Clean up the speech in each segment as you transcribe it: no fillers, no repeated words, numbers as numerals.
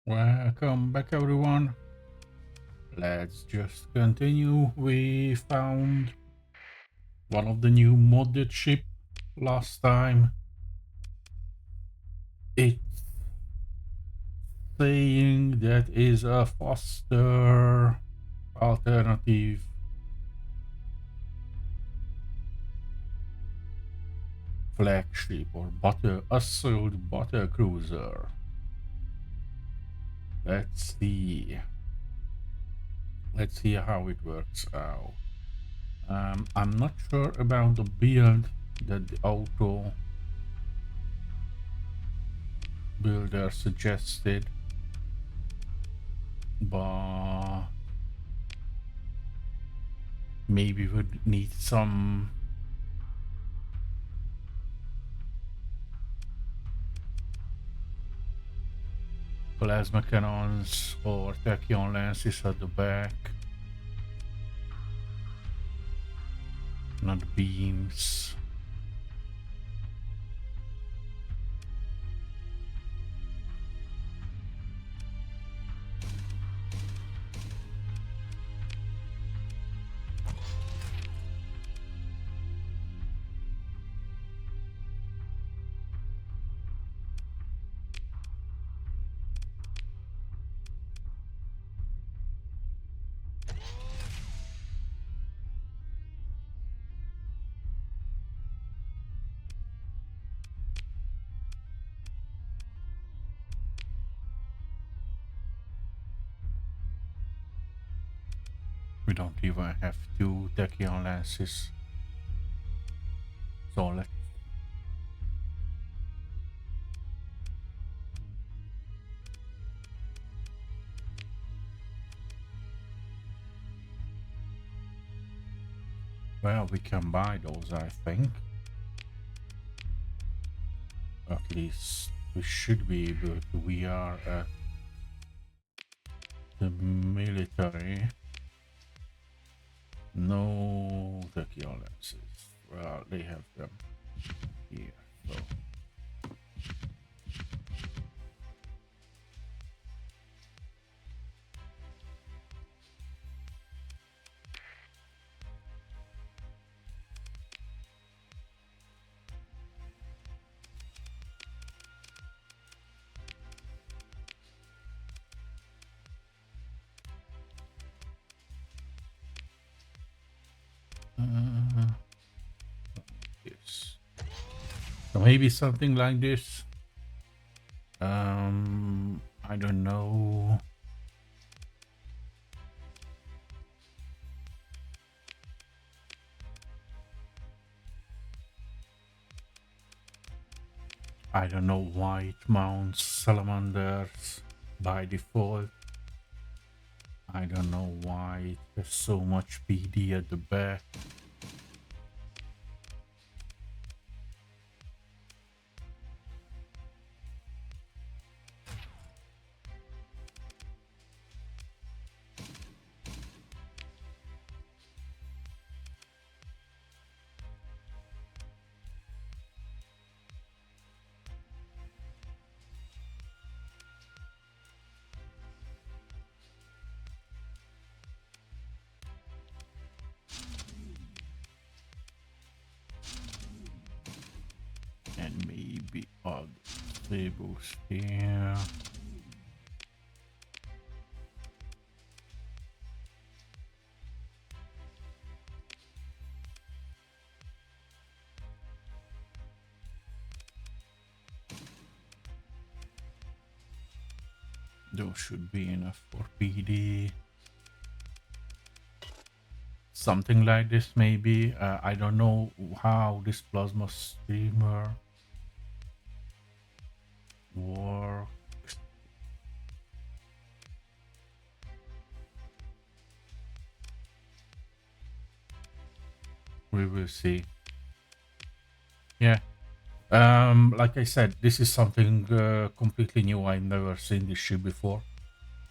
Welcome back, everyone. Let's just continue. We found one of the new modded ship last time. It's saying that is a faster alternative flagship or assault butter cruiser. Let's see. Let's see how it works out. I'm not sure about the build that the auto builder suggested, but maybe we would need some plasma cannons or tachyon lenses at the back, not beams. We don't even have two tachyon lenses. So let's well, we can buy those, I think. At least we should be able to. We are at the military. No tachyon lenses. Well, they have them here. So this. So maybe something like this. I don't know. I don't know why it mounts salamanders by default. I don't know why it has so much PD at the back. And maybe odd tables here. Those should be enough for PD. Something like this maybe. I don't know how this plasma streamer works. We will see. Yeah. Like I said, this is something completely new. I've never seen this ship before.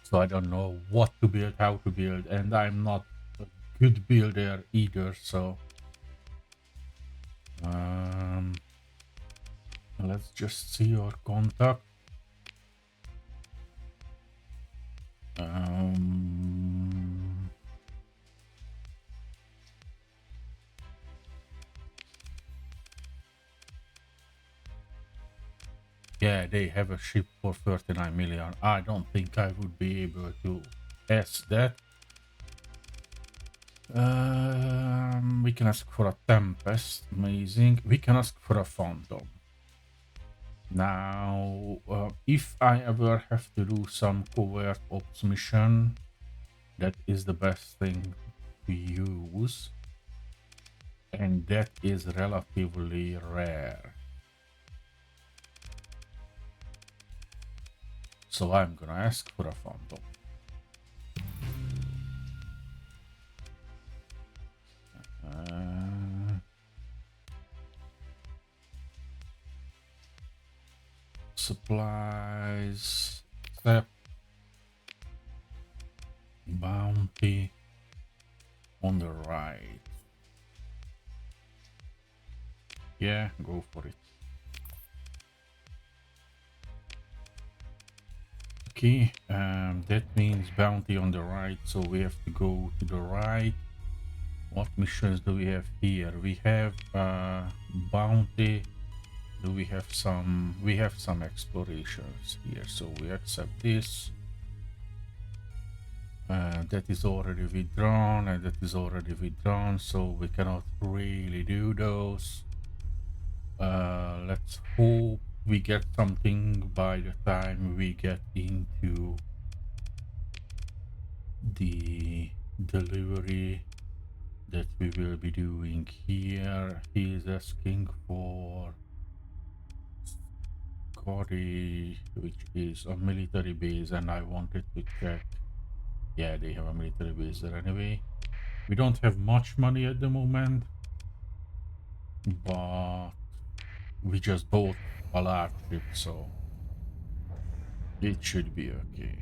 So I don't know what to build, how to build, and I'm not a good builder either, so let's just see your contact. Yeah, they have a ship for 39 million. I don't think I would be able to ask that. We can ask for a Tempest. Amazing. We can ask for a Phantom. Now, if I ever have to do some covert ops mission, that is the best thing to use. And that is relatively rare. So I'm gonna ask for a Phantom. Supplies, step, bounty on the right. Yeah, go for it. Okay, that means bounty on the right, so we have to go to the right. What missions do we have here? We have bounty. Do we have some? We have some explorations here, so we accept this. That is already withdrawn, and that is already withdrawn, so we cannot really do those. Let's hope we get something by the time we get into the delivery that we will be doing here. He is asking for Scotty, which is a military base, and I wanted to check. Yeah, they have a military base there anyway. We don't have much money at the moment, but we just bought a large ship, so it should be okay.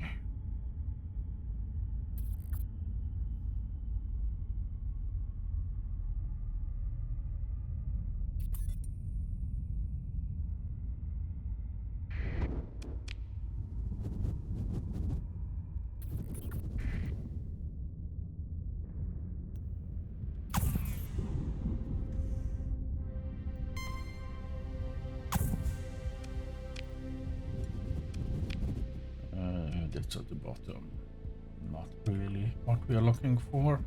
That's at the bottom. Not really what we are looking for.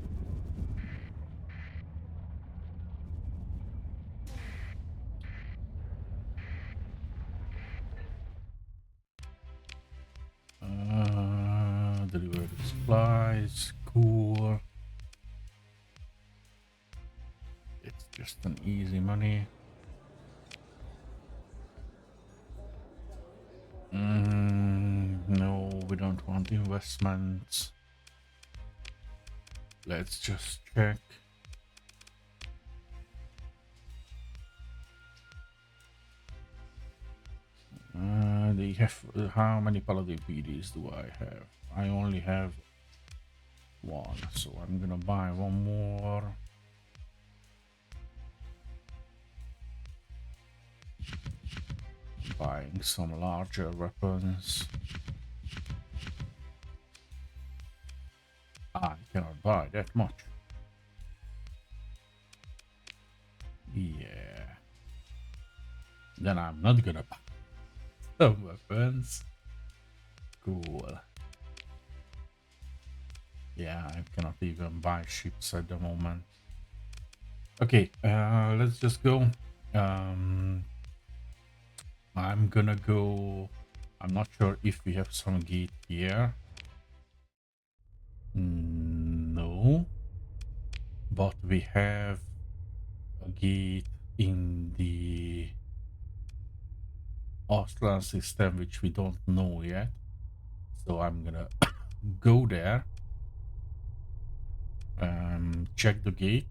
Delivered supplies, cool. It's just an easy money. No, we don't want investments. Let's just check. They have how many paladin PDs do I have? I only have one, so I'm gonna buy one more. Buying some larger weapons. I cannot buy that much. Yeah. Then I'm not gonna buy some weapons. Cool. Yeah, I cannot even buy ships at the moment. Okay, let's just go. I'm gonna go. I'm not sure if we have some gate here. No. But we have a gate in the Austrian system, which we don't know yet. So I'm gonna go there, check the gate,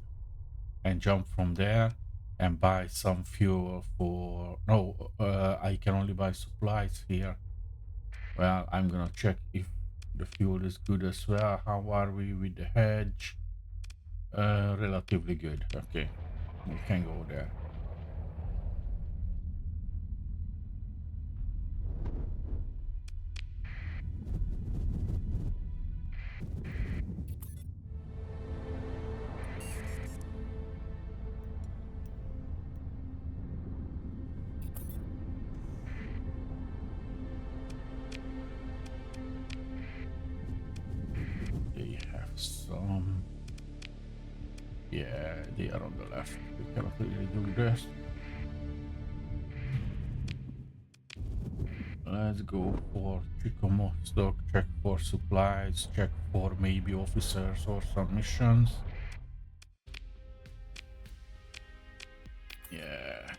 and jump from there and buy some fuel for... No, I can only buy supplies here. Well, I'm gonna check if the fuel is good as well. How are we with the hedge? Relatively good. Okay, we can go there. Yeah, they are on the left. We cannot really do this. Let's go for Chikomo stock, check for supplies, check for maybe officers or some missions. Yeah.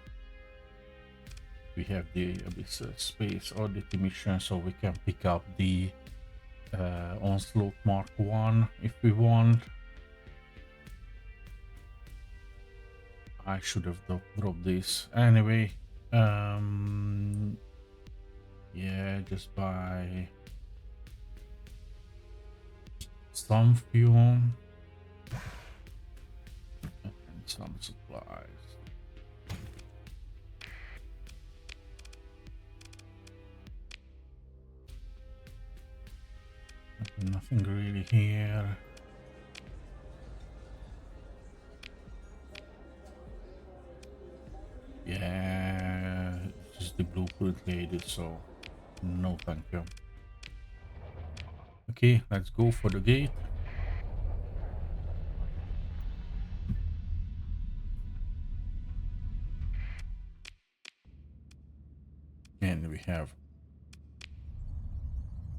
We have the Abyss Space Oddity mission, so we can pick up the Onslaught Mark 1 if we want. I should have dropped this. Anyway, yeah, just buy some fuel and some supplies. Nothing really here. Yeah, this is the blueprint lady, so no thank you. Okay, let's go for the gate. And we have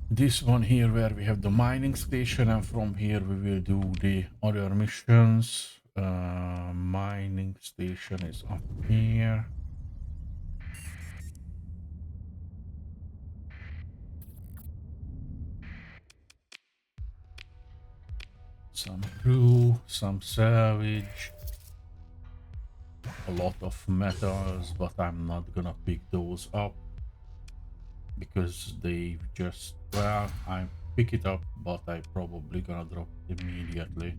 this one here where we have the mining station, and from here we will do the other missions. Mining station is up here. Some crew, some salvage, a lot of metals, but I'm not gonna pick those up because they just, well, I pick it up, but I probably gonna drop it immediately.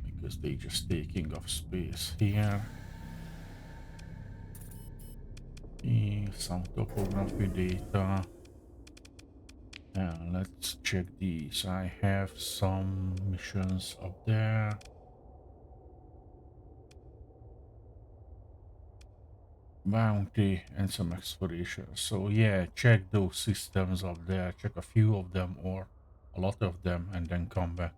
Because they just taking up space here. Some topography data. And let's check these. I have some missions up there. Bounty and some exploration. So yeah, check those systems up there. Check a few of them or a lot of them and then come back.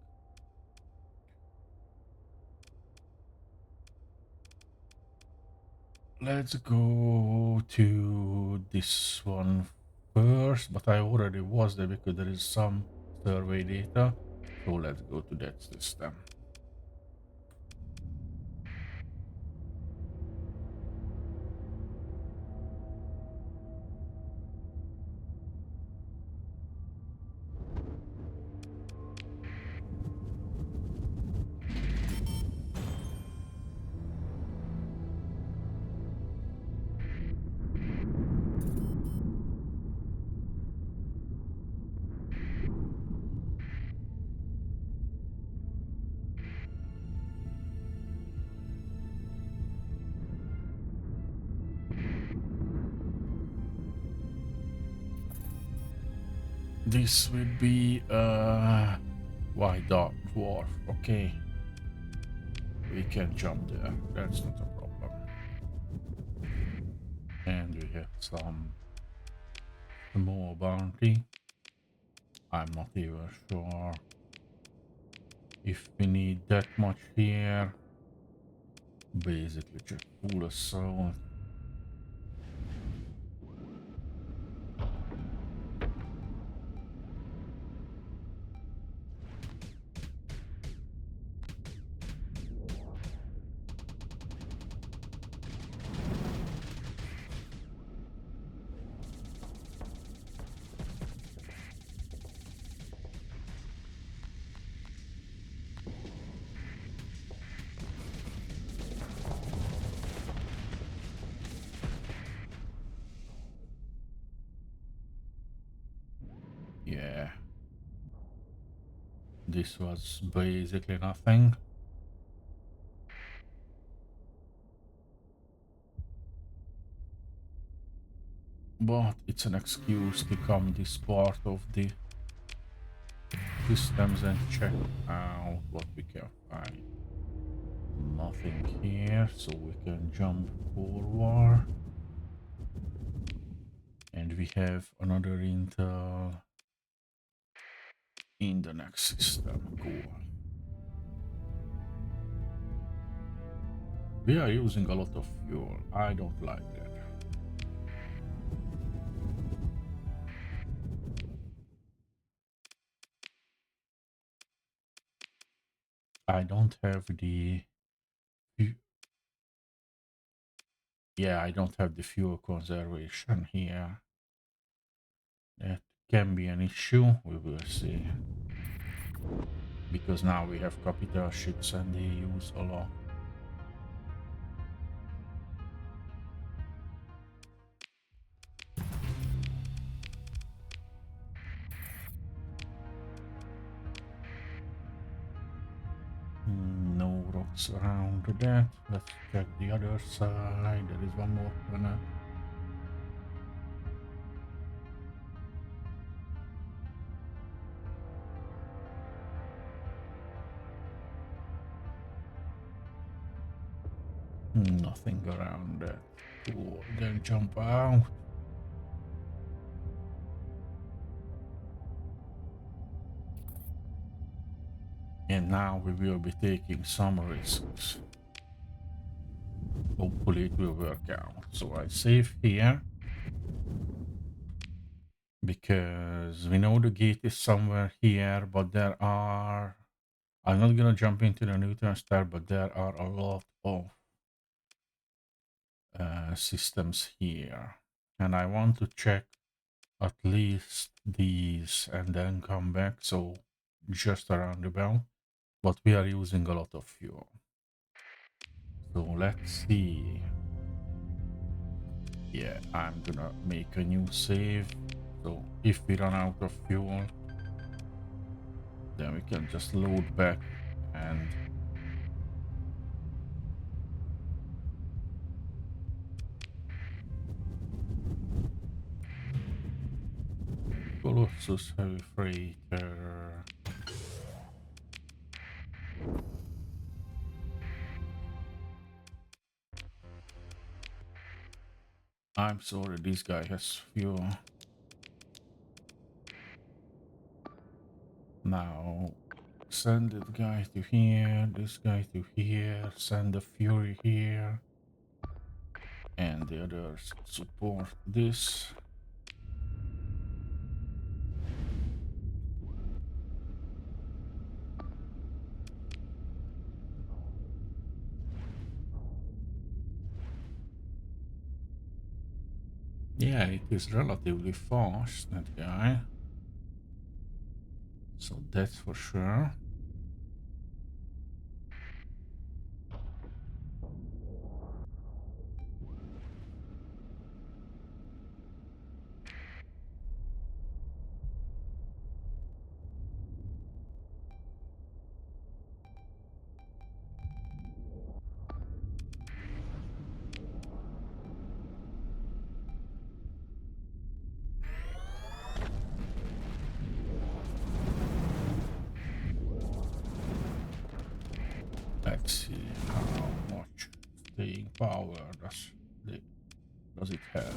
Let's go to this one first, but I already was there because there is some survey data. So let's go to that system. This will be White Dwarf. Okay, we can jump there. That's not a problem. And we have some more bounty. I'm not even sure if we need that much here. Basically, just full assault. Yeah. This was basically nothing. But it's an excuse to come this part of the systems and check out what we can find. Nothing here, so we can jump forward. And we have another intel. in the next system. Cool. We are using a lot of fuel. I don't like that. I don't have the... Yeah, I don't have the fuel conservation here. That can be an issue. We will see. Because now we have capital ships and they use a lot. No rocks around that. Let's check the other side. There is one more planet. Nothing around that. Cool. Then jump out. And now we will be taking some risks. Hopefully it will work out. So I save here. Because we know the gate is somewhere here, but there are... I'm not gonna jump into the neutron star, but there are a lot of systems here. And I want to check at least these and then come back. So just around the belt. But we are using a lot of fuel. So let's see. Yeah, I'm gonna make a new save. So if we run out of fuel, then we can just load back and Colossus Heavy Freighter. I'm sorry, this guy has fuel. Now, send that guy to here, this guy to here, send the Fury here. And the others support this. Yeah, it is relatively fast, that guy. So that's for sure. Let's see how much staying power does it have.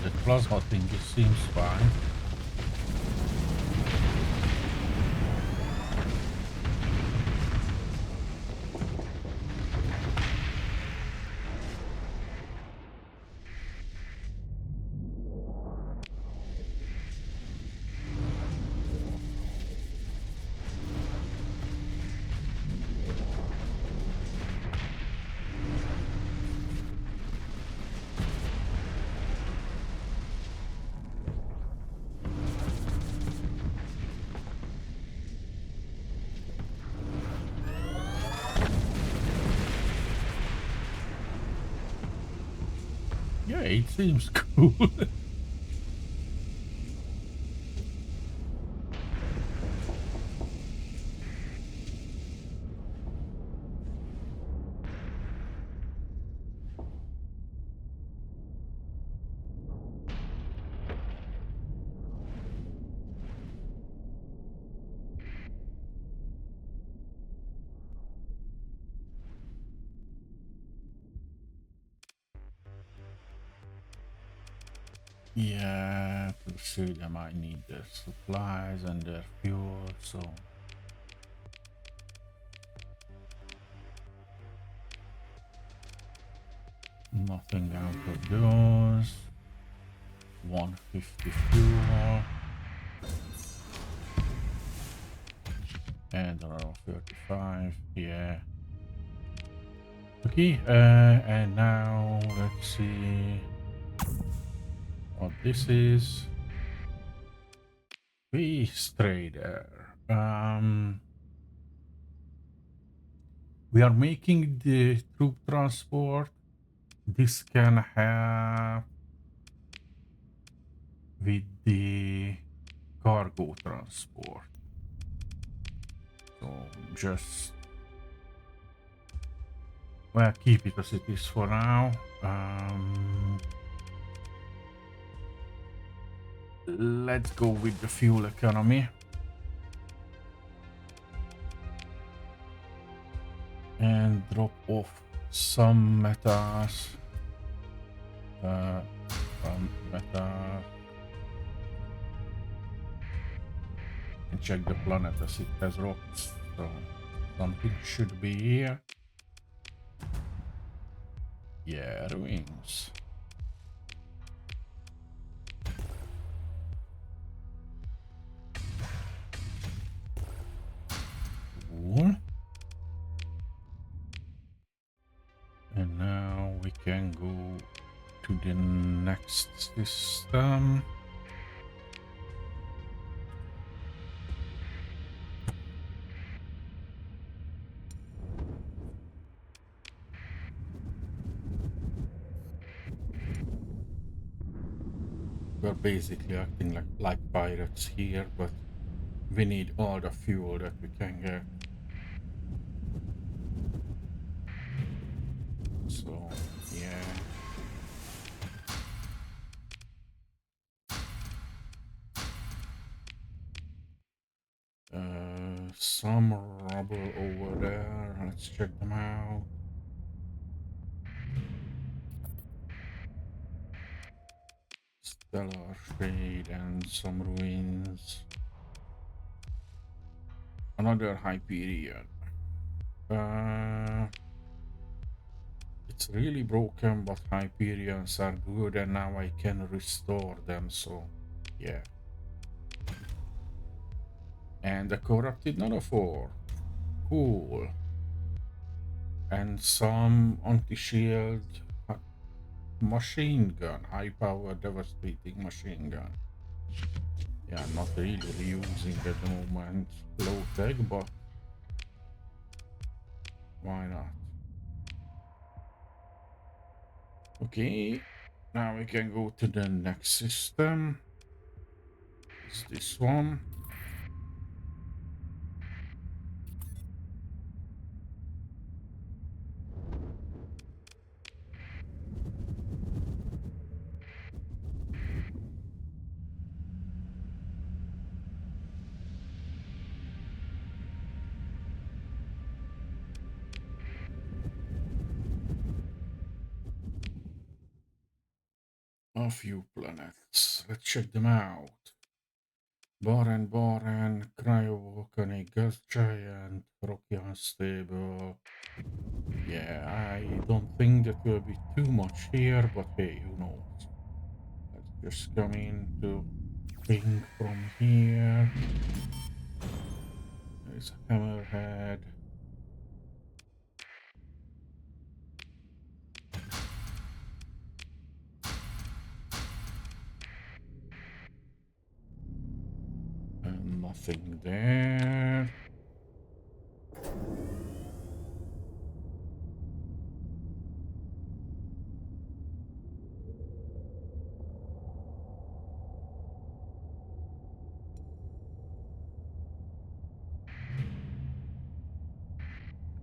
The plasma thing just seems fine. Yeah, it seems cool. Yeah, to see them I need their supplies and their fuel, so nothing out of those. 150 fuel and around 35, yeah. Okay, and now let's see what this is. Beast Trader. We are making the troop transport. This can have with the cargo transport. So just well, keep it as it is for now. Let's go with the fuel economy and drop off some metas. Some metas. And check the planet as it has rocks. So something should be here. Yeah, ruins. Cool. And now we can go to the next system. We're basically acting like pirates here, but we need all the fuel that we can get. So, yeah. Some rubble over there. Let's check them out. Stellar Shade and some ruins. Another Hyperion. Uh, it's really broken, but Hyperions are good, and now I can restore them. So, yeah. And the corrupted Nanophore. Cool. And some anti-shield machine gun, high power devastating machine gun. Yeah, I'm not really using at the moment. Low tech, but why not? Okay, now we can go to the next system. It's this one. A few planets. Let's check them out. Boran, Cryovolcanic Gas Giant, Rocky Unstable. Yeah, I don't think that will be too much here, but hey, who knows? Let's just come into thing from here. There's a hammerhead. And nothing there.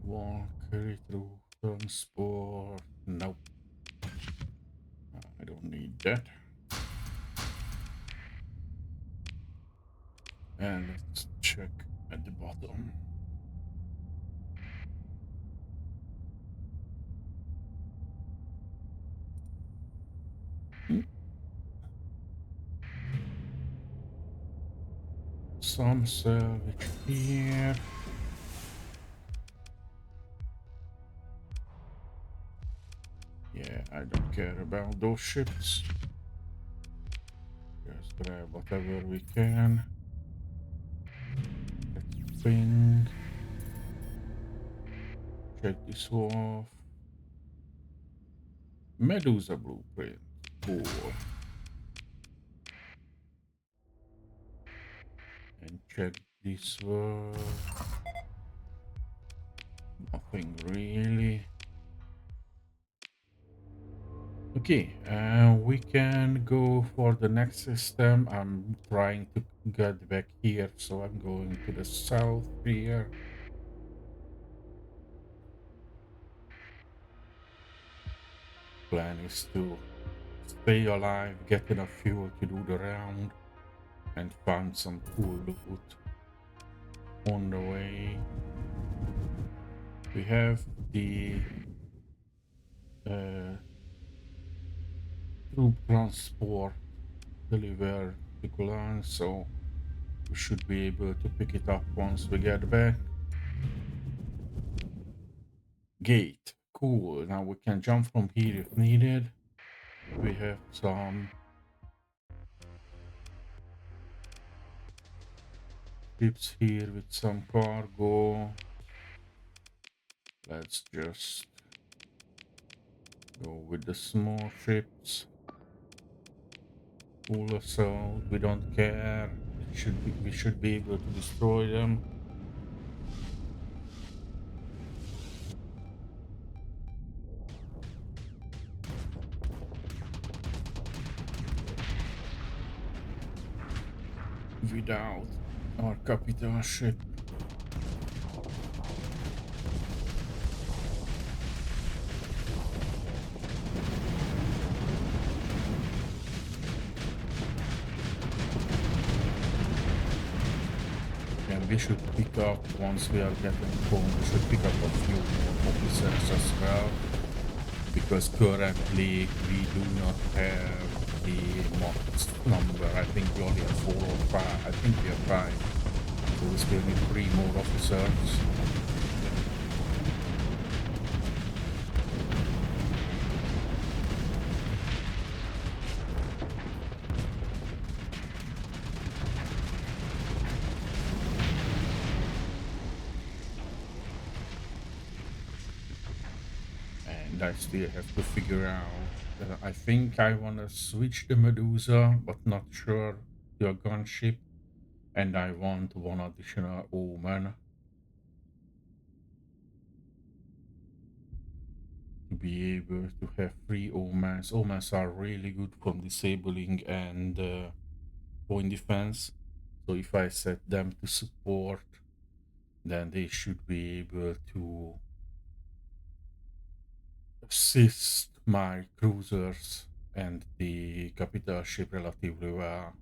Walk through transport. Nope. I don't need that. And let's check at the bottom. some salvage here. Yeah, I don't care about those ships. Just grab whatever we can. Let's ping. Check this off. Medusa blueprint. Cool. And check this one. Nothing really. Okay, we can go for the next system. I'm trying to get back here, so I'm going to the south here. Plan is to stay alive, get enough fuel to do the round, and find some cool loot on the way. We have the troop transport delivered to Cologne, so we should be able to pick it up once we get back. Gate. Cool. Now we can jump from here if needed. We have some ships here with some cargo. Let's just go with the small ships. Full assault. We don't care. We should be able to destroy them. Without our capital ship. And we should pick up, once we are getting home, we should pick up a few more officers as well. Because currently we do not have the max number. I think we only have 4 or 5. I think we have 5. So we still need 3 more officers. And I still have to figure out. I think I want to switch the Medusa, but not sure, to a gunship. And I want 1 additional Omen to be able to have 3 Omens. Omens are really good from disabling and point defense. So if I set them to support, then they should be able to assist my cruisers and the capital ship relatively well.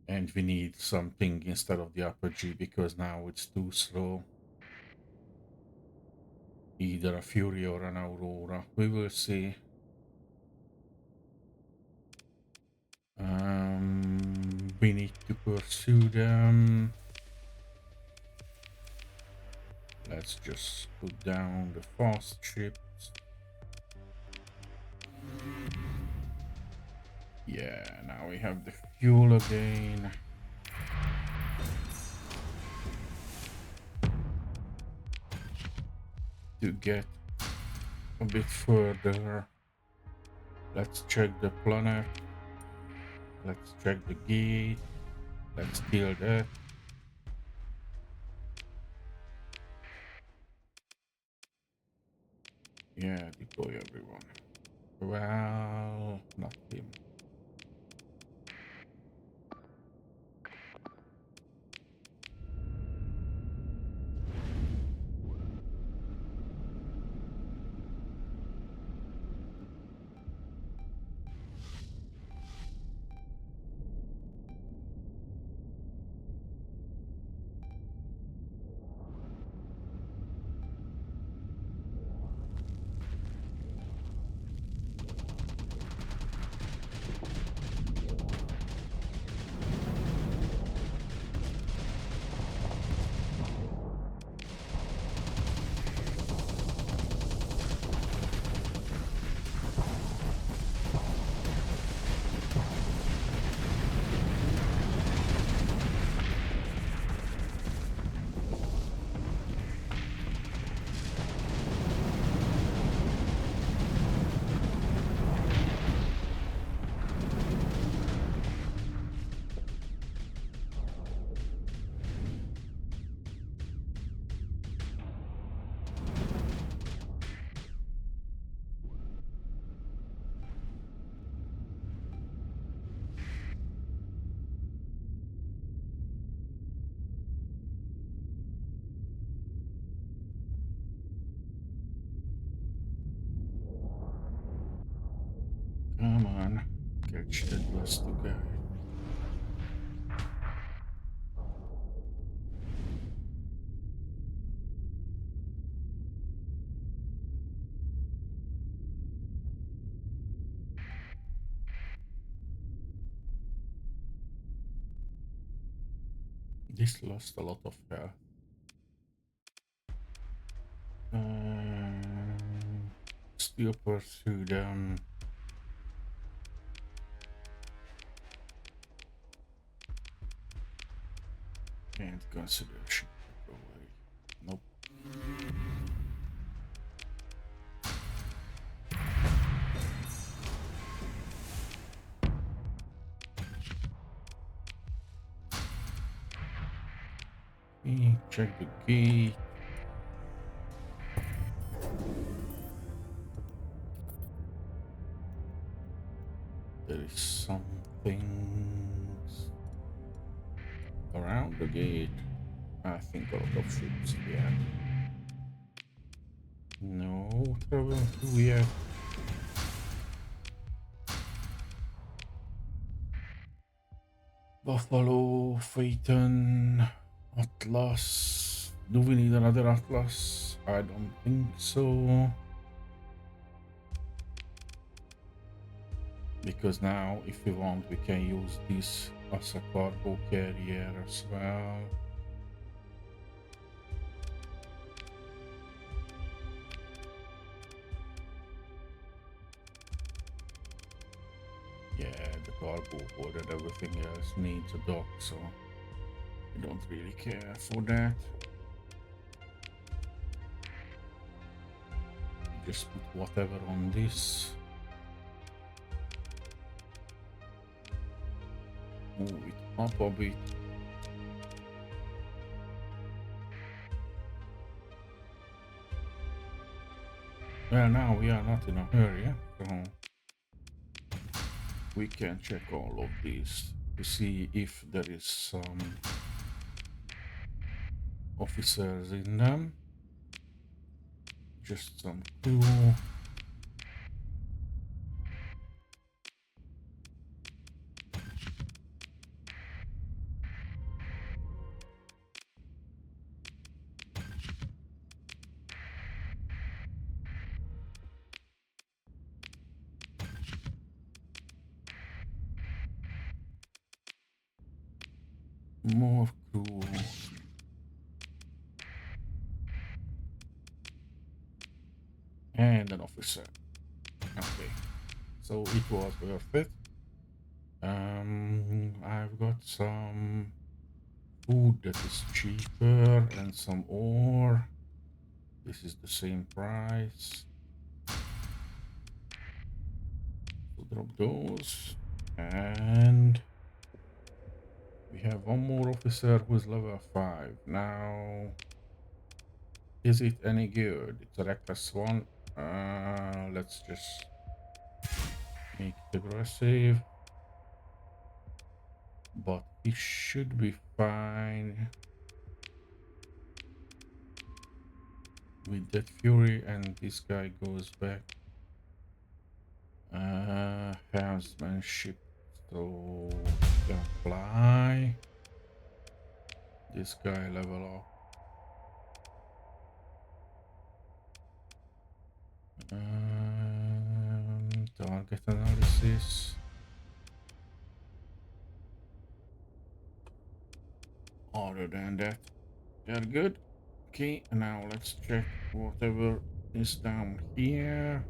And we need something instead of the Apogee because now it's too slow. Either a Fury or an Aurora. We will see. We need to pursue them. Let's just put down the fast ships. Yeah, now we have the fuel again. To get a bit further, let's check the planet. Let's check the gate. Let's kill that. Yeah, deploy everyone. Well, not him. catch that last guy. This lost a lot of health. Still pursue them. And consider ship recovery. Nope. Check the gate. There is something around the gate. I think a lot of ships, yeah. No travel through yet. Buffalo, Phaeton, Atlas. Do we need another Atlas? I don't think so. Because now, if we want, we can use this as a cargo carrier as well. Yeah, the cargo hold and everything else needs a dock, so I don't really care for that. Just put whatever on this. Move it up a bit. Well, now we are not in a hurry, so we can check all of these to see if there is some officers in them. Just some crew. More crew. And an officer. Okay. So it was worth it. I've got some food that is cheaper and some ore. This is the same price. So drop those. And we have one more officer who is level 5. Now, is it any good? It's a reckless one. Let's just make it aggressive. But it should be fine with that fury, and this guy goes back. Helmsmanship, so can fly. This guy level up. Target analysis. Other than that, they're good. Okay, now let's check whatever is down here.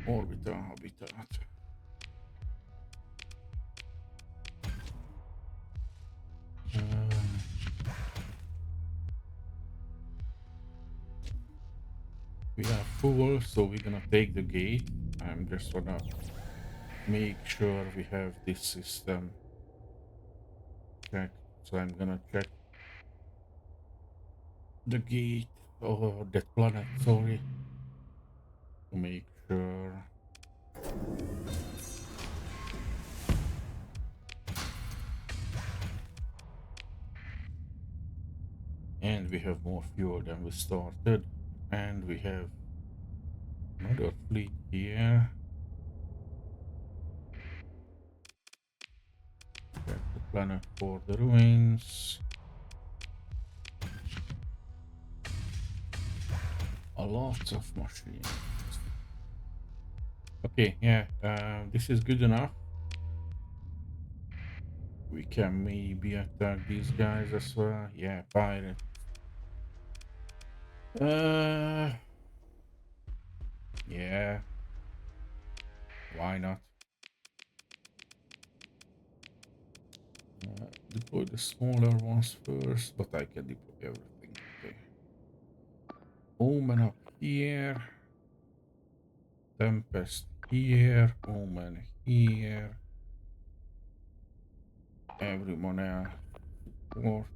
Orbital habitat. We are full, so we're gonna take the gate. I'm just gonna make sure we have this system checked. So I'm gonna check the gate or that planet, sorry, to make sure. And we have more fuel than we started, and we have another fleet here. planet for the ruins. A lot of machines. Okay, yeah, this is good enough. We can maybe attack these guys as well. Yeah, pirate. Yeah, why not? Deploy the smaller ones first, but I can deploy everything. Okay. Omen up here. Tempest here. Omen here. Everyone else. Support.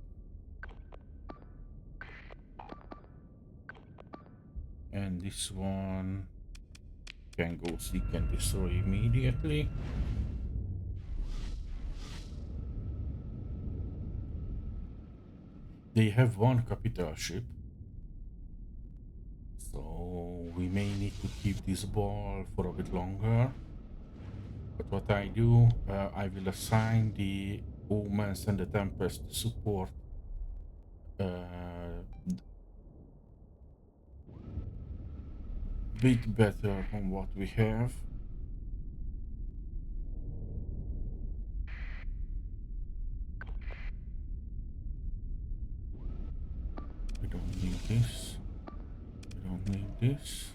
And this one can go seek and destroy immediately. They have one capital ship. So we may need to keep this ball for a bit longer. But what I do, I will assign the Omens and the Tempest to support bit better on what we have. We don't need this. We don't need this.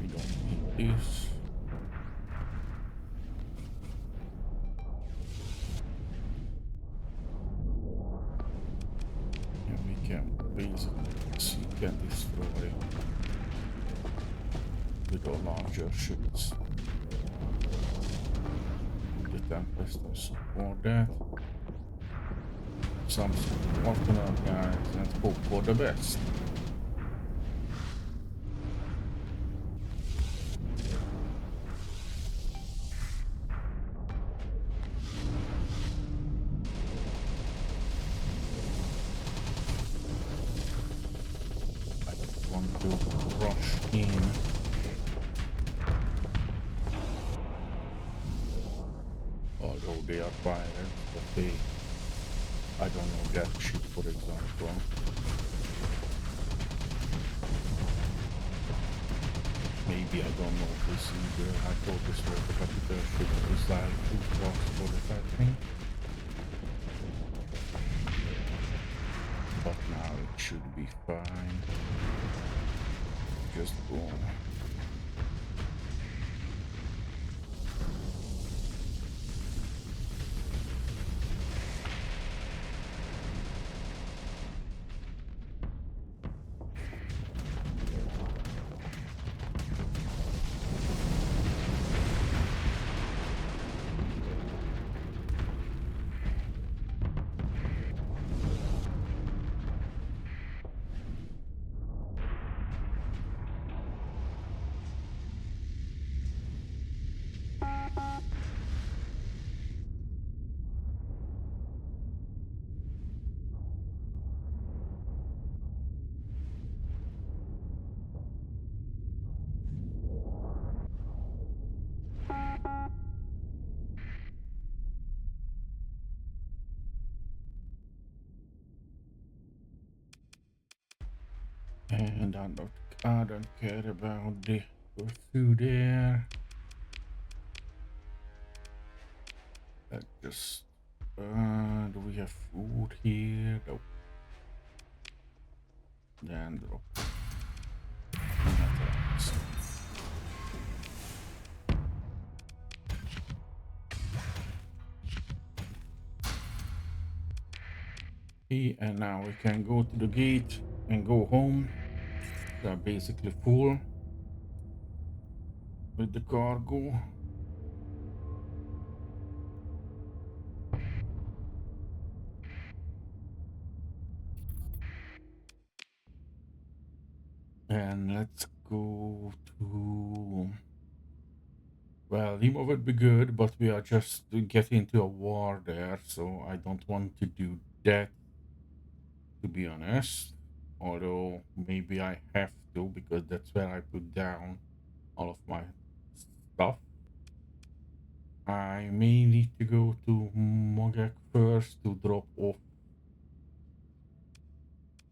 We don't need this. And we can basically seek and destroy with our larger ships. The Tempest and support that. Some support on our guys and hope for the best. I don't want to rush in. Although they are pirates, but they, I don't know, that ship for example. Maybe I don't know this either. I thought this was the capital ship decided to cross for the fighting. But now it should be fine. Just go. And I don't care about the food there. That just do we have food here? No. Then drop. Okay, and now we can go to the gate and go home. They're basically full with the cargo. And let's go to... Well, Lima would be good, but we are just getting into a war there, so I don't want to do that, to be honest. Although maybe I have to, because that's where I put down all of my stuff. I may need to go to Mogak first to drop off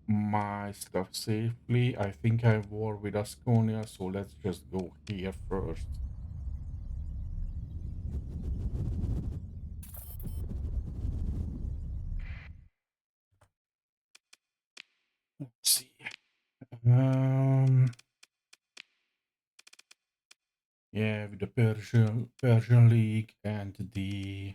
my stuff safely. I think I have war with Asconia, so let's just go here first. Let's see. Um, yeah, with the Persian League and the...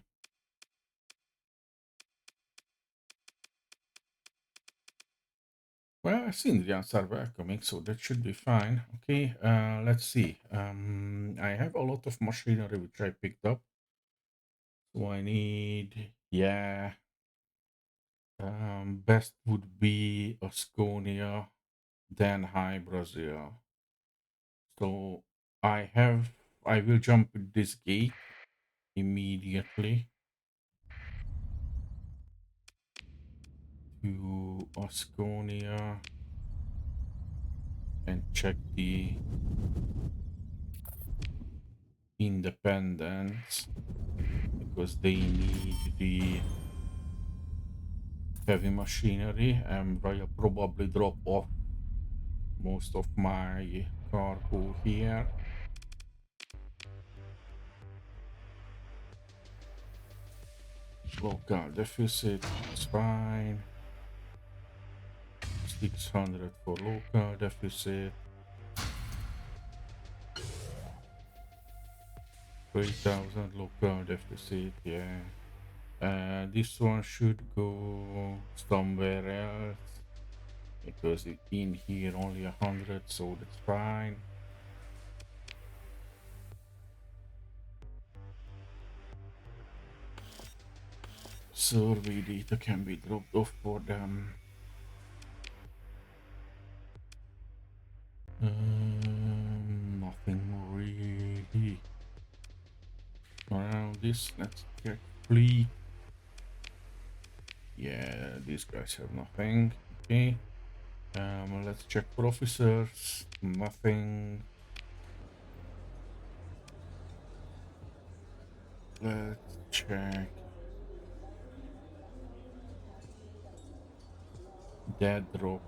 Well, Syndrians are welcoming, so that should be fine. Okay, let's see. I have a lot of machinery which I picked up. So I need, yeah, best would be Asconia, then High Brazil. So I will jump this gate immediately to Asconia and check the independence because they need the heavy machinery, and I'll probably drop off most of my cargo here. Local deficit, it's fine. 600 for local deficit. 3,000 local deficit, yeah. This one should go somewhere else because it in here only 100, so that's fine. Survey data can be dropped off for them. Nothing really around this. Let's check fleet. Yeah, these guys have nothing. Okay. Let's check for officers. Nothing. Let's check dead drop.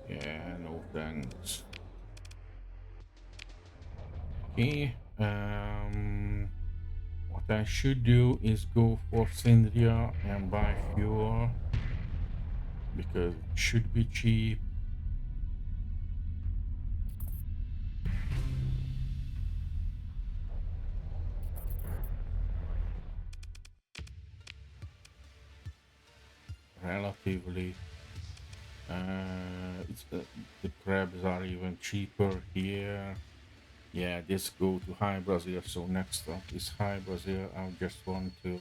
Yeah, no thanks. Okay. What I should do is go for Syndria and buy fuel because it should be cheap. Relatively. The crabs are even cheaper here. Yeah, this go to High Brazil. So next up is High Brazil. I just want to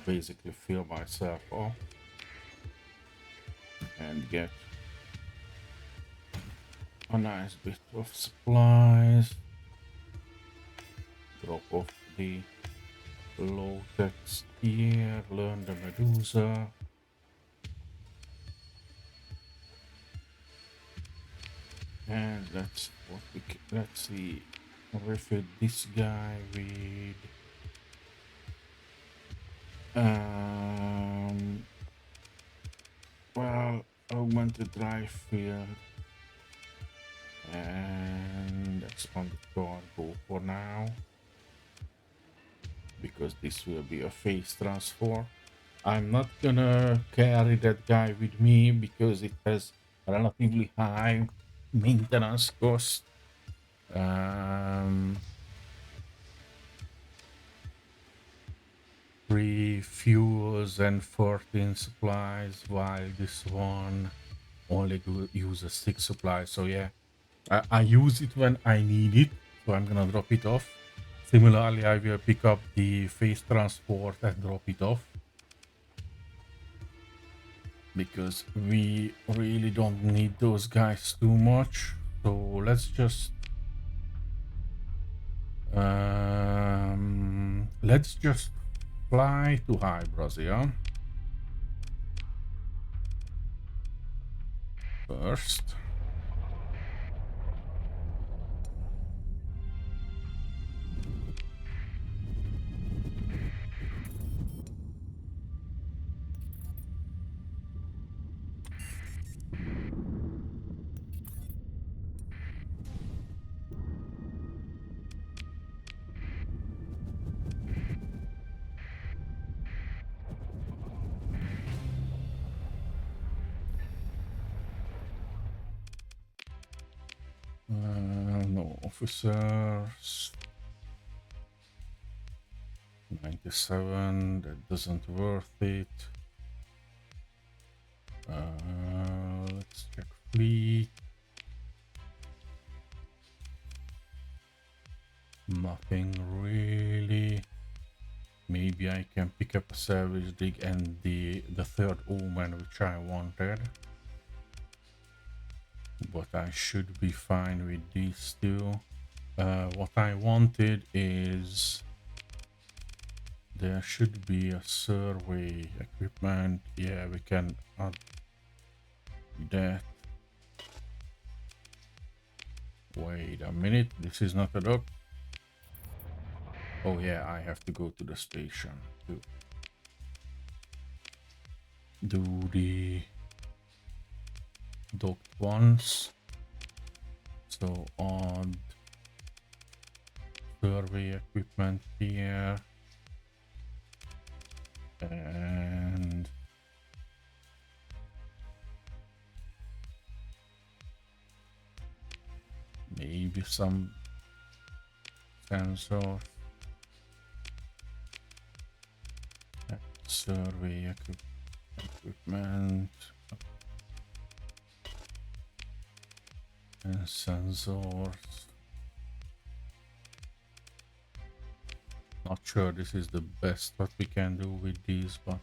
basically fill myself up and get a nice bit of supplies. Drop off the low text here. Learn the Medusa. And let's see. Refit this guy with well, augmented drive field and expanded cargo for now because this will be a phase transfer. I'm not gonna carry that guy with me because it has relatively high maintenance cost. 3 fuels and 14 supplies, while this one only uses 6 supplies. So yeah, I use it when I need it, so I'm gonna drop it off. Similarly, I will pick up the phase transport and drop it off. because we really don't need those guys too much. So let's just fly to Hybrazia first. No officers. 97, that doesn't worth it. Let's check fleet. Nothing really. Maybe I can pick up a salvage dig and the third omen which I wanted. But I should be fine with these two. What I wanted is there should be a survey equipment. Yeah, we can add that. Wait a minute, this is not a dock. Oh yeah, I have to go to the station to do the docked ones. So on survey equipment here. And maybe some sensor. Survey equipment and sensors. Not sure this is the best what we can do with these, but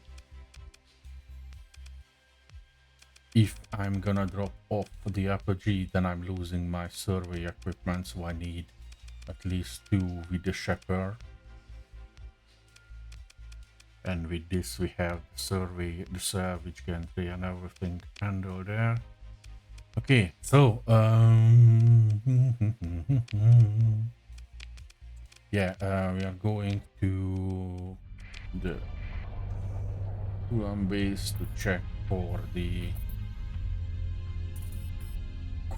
if I'm gonna drop off the apogee, then I'm losing my survey equipment, so I need at least 2 with the shepherd. And with this we have the survey, the salvage gantry and everything handled there. Okay, so yeah, we are going to the base to check for the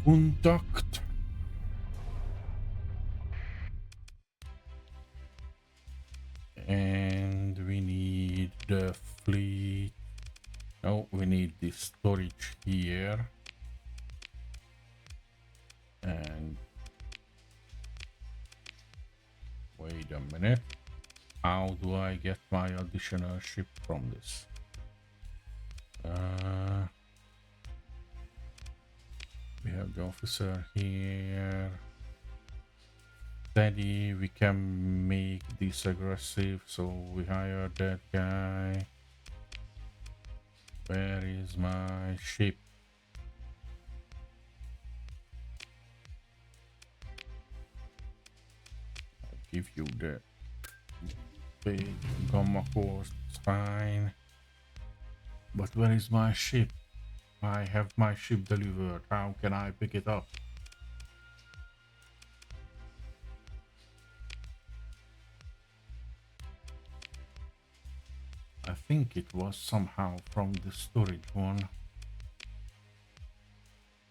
contact. And we need the fleet. No, we need the storage here. And wait a minute. How do I get my additional ship from this? We have the officer here. Steady, we can make this aggressive, so we hire that guy. Where is my ship? I'll give you the big gamma course, it's fine. But where is my ship? I have my ship delivered. How can I pick it up? I think it was somehow from the storage one.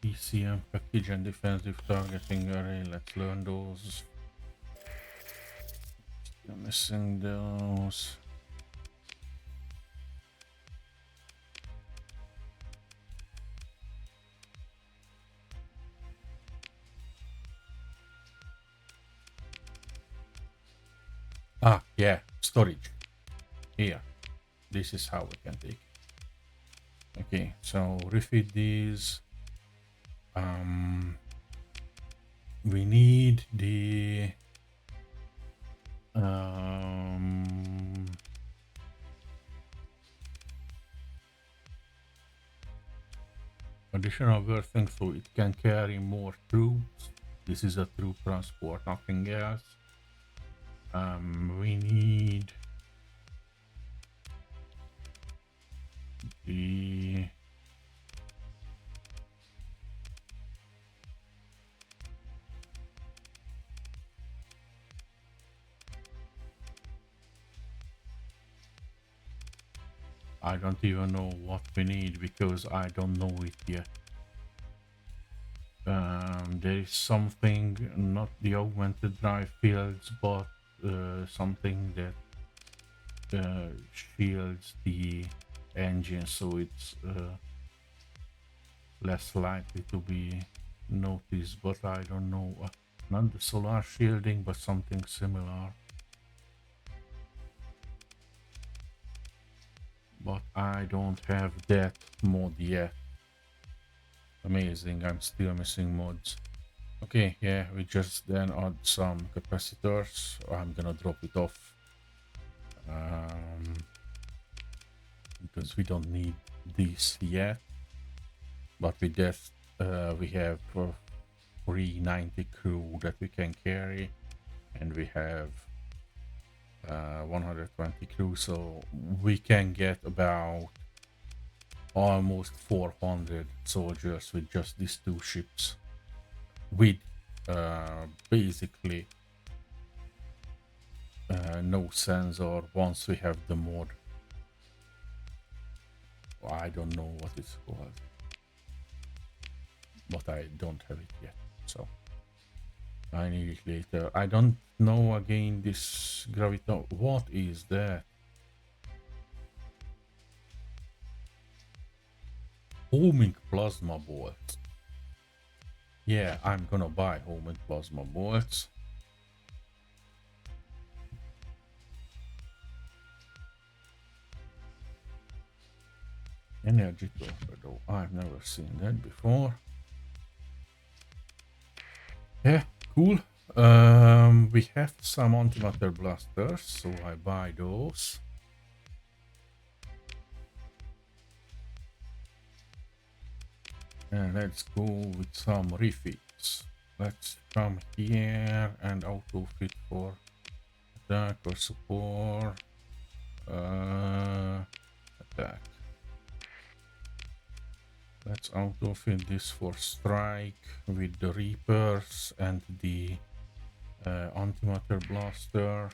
ECM package and defensive targeting array. Let's learn those. Still missing those. Ah, yeah, storage. Here. This is how we can take it. Okay, so refit these. We need the Additional berthing so it can carry more troops. This is a troop transport, nothing else. We need the I don't even know what we need because I don't know it yet. There is something, not the augmented drive fields, but something that shields the engine so it's less likely to be noticed, but I don't know. Not the solar shielding, but something similar. But I don't have that mod yet. Amazing, I'm still missing mods. Okay, yeah, we just then add some capacitors. I'm gonna drop it off because we don't need this yet. But with that, we have 390 crew that we can carry, and we have 120 crew, so we can get about almost 400 soldiers with just these two ships, with basically no sensor once we have the mod. I don't know what it's called, but I don't have it yet, so I need it later. I don't know again this gravito. What is that? Homing plasma bolts. Yeah, I'm gonna buy homing plasma bolts. Energy torpedo. I've never seen that before. Yeah, cool. We have some antimatter blasters, so I buy those. And let's go with some refits. Let's come here and auto fit for attack or support. Attack. Let's auto fit this for strike with the Reapers and the antimatter blasters.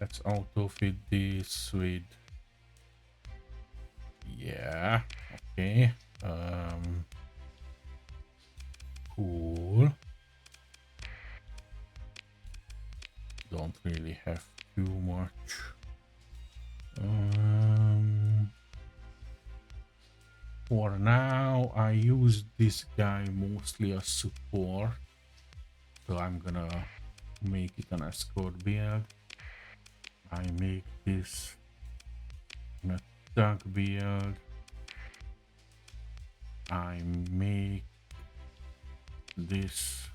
Let's auto fit this with, yeah, okay. Cool. Don't really have too much. For now, I use this guy mostly as support, so I'm gonna make it an escort build. I make this an attack build. I make this.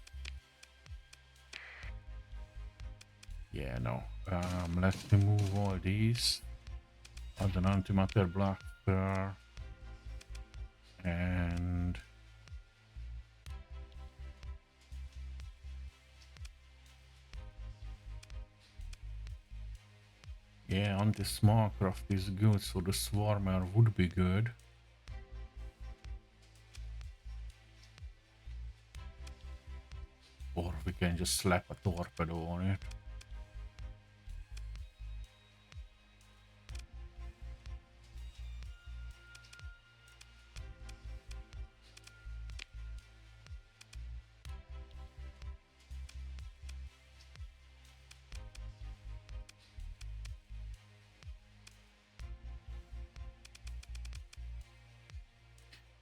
Yeah, no. Let's remove all these. Add an antimatter blaster. And yeah, anti-smallcraft is good, so the swarmer would be good. Or we can just slap a torpedo on it.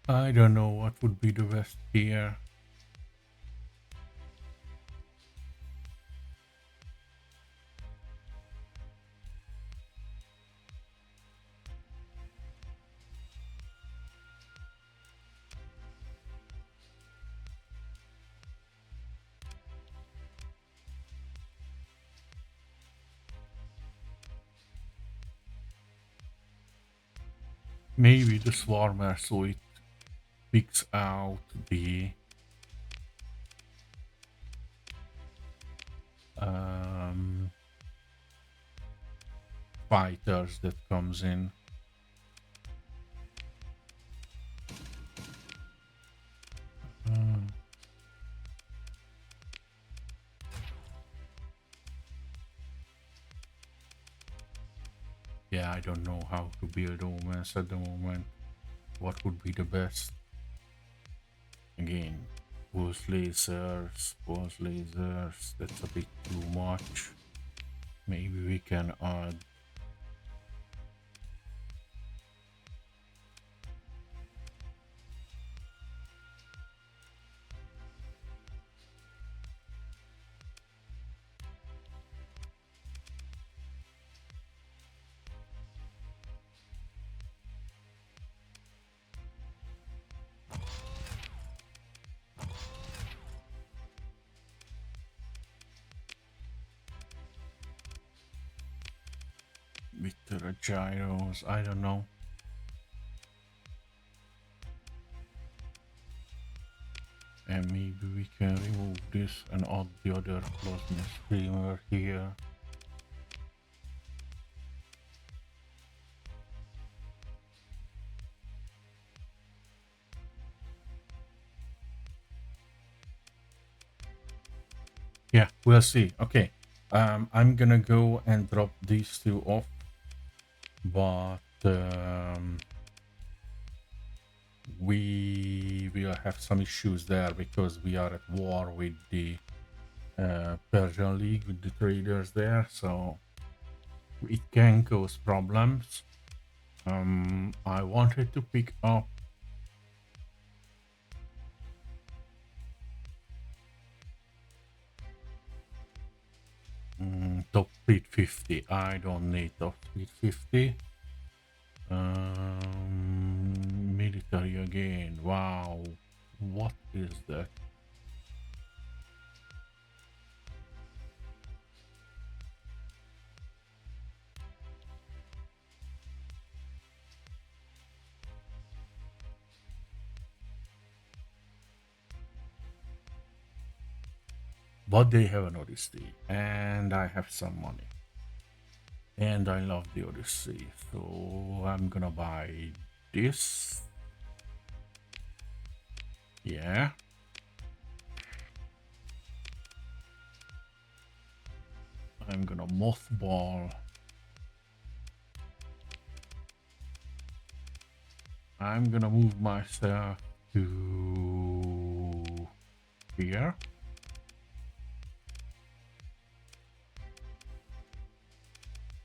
I don't know what would be the best here. Maybe the swarmer, so it picks out the fighters that comes in. Yeah, I don't know how to build omens at the moment. What would be the best? Again, pulse lasers, that's a bit too much. Maybe we can add with the gyros, I don't know. And maybe we can remove this and add the other plasma streamer here. Yeah, we'll see. Okay, I'm gonna go and drop these two off, but we will have some issues there because we are at war with the Persian League, with the traders there, so it can cause problems. I wanted to pick up top speed 50. I don't need top speed 50. Military again. Wow, what is that? But they have an Odyssey, and I have some money. And I love the Odyssey, so I'm gonna buy this. Yeah. I'm gonna mothball. I'm gonna move myself to here.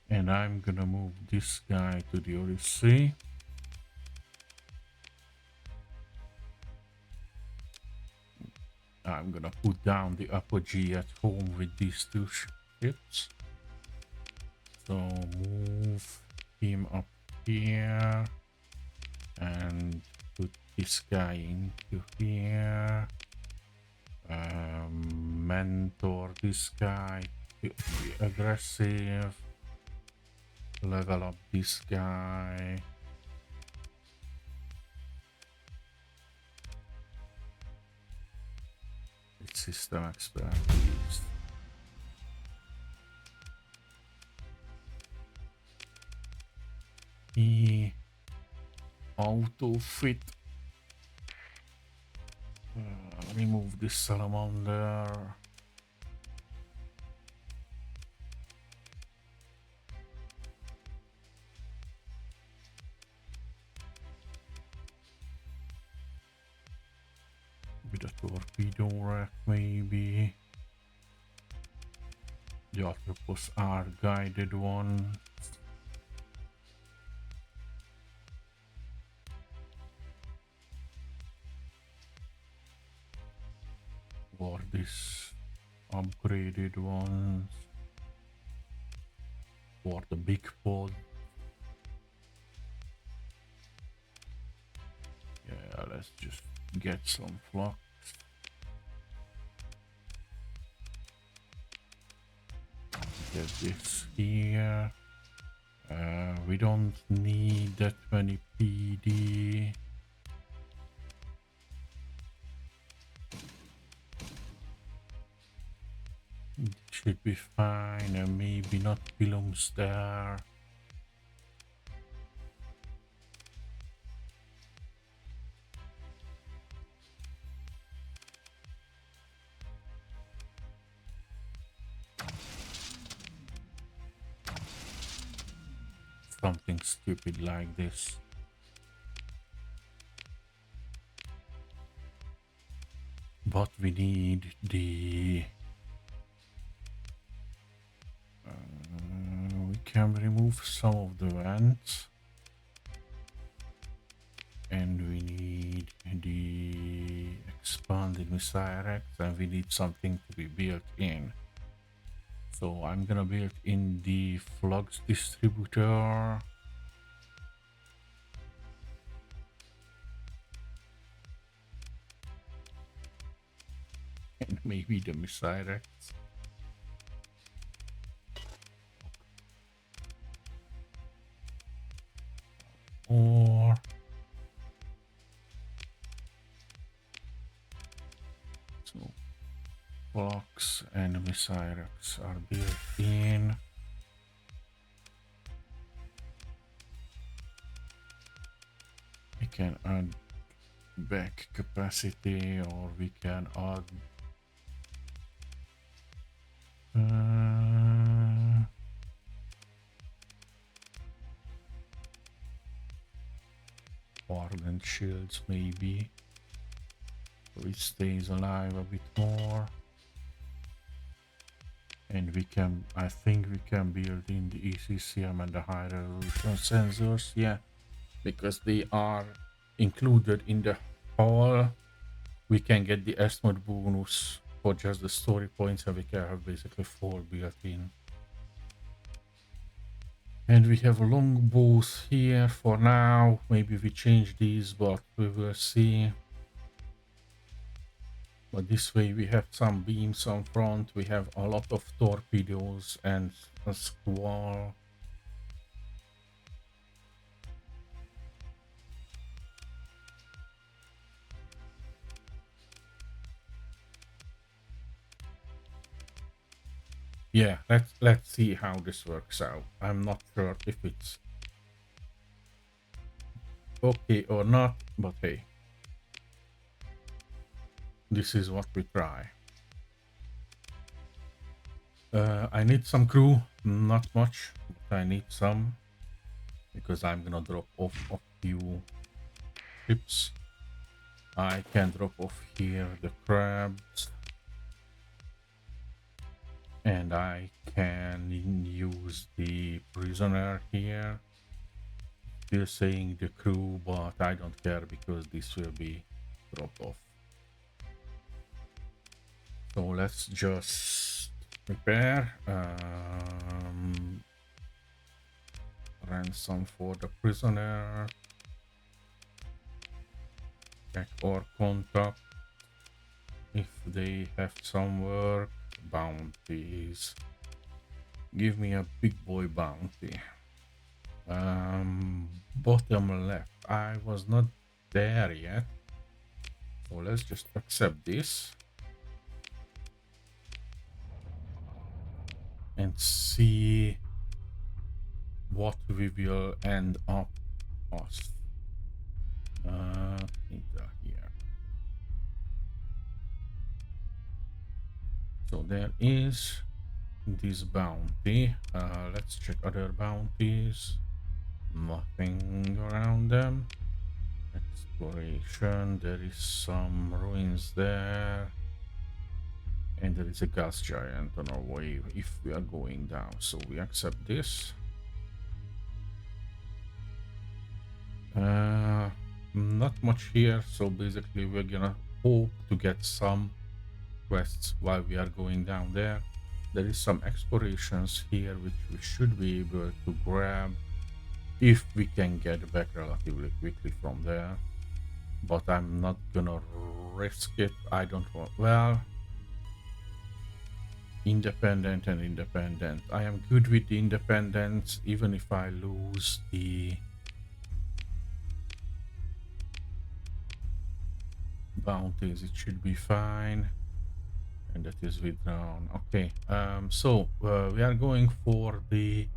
And I'm gonna move this guy to the Odyssey. I'm gonna put down the apogee at home with these two ships. So move him up here and put this guy into here. Mentor this guy to be aggressive. Level up this guy. It's system expertise. Auto fit. Remove this salamander. With a torpedo rack, maybe. The octopus are guided one. Or this upgraded ones. Or the big pod. Yeah, let's just get some flux. Get this here. We don't need that many PD. should be fine, and maybe not pilums there. Something stupid like this. But we need the... we can remove some of the vents. And we need the expanded missile racks, and we need something to be built in. So I'm gonna build in the flux distributor. And maybe the missile racks. Or so blocks and missile racks are built in. We can add back capacity, or we can add ardent shields maybe, so it stays alive a bit more. And we can, I think we can build in the ECCM and the high resolution sensors, yeah, because they are included in the hull. We can get the estimate bonus for just the story points, and we can have basically 4 built in. And we have longbows here for now. Maybe we change these, but we will see. But this way we have some beams on front. We have a lot of torpedoes and a squall. Yeah, let's see how this works out. I'm not sure if it's okay or not, but hey, this is what we try. I need some crew, not much, but I need some, because I'm gonna drop off a few ships. I can drop off here the crabs, and I can use the prisoner here. Still saying the crew, but I don't care because this will be dropped off. So let's just prepare. Ransom for the prisoner. Check our contact if they have some work. Bounties. Give me a big boy bounty. Bottom left. I was not there yet, so let's just accept this and see what we will end up us. Enter here. So there is this bounty. Let's check other bounties. Nothing around them. Exploration. There is some ruins there. And there is a gas giant on our way if we are going down. So we accept this. Not much here. So basically we're gonna hope to get some quests while we are going down there. There is some explorations here which we should be able to grab if we can get back relatively quickly from there, but I'm not gonna risk it. I don't want, well, independent and independent. I am good with the independence, even if I lose the bounties, it should be fine. and that is withdrawn. Okay, so we are going for the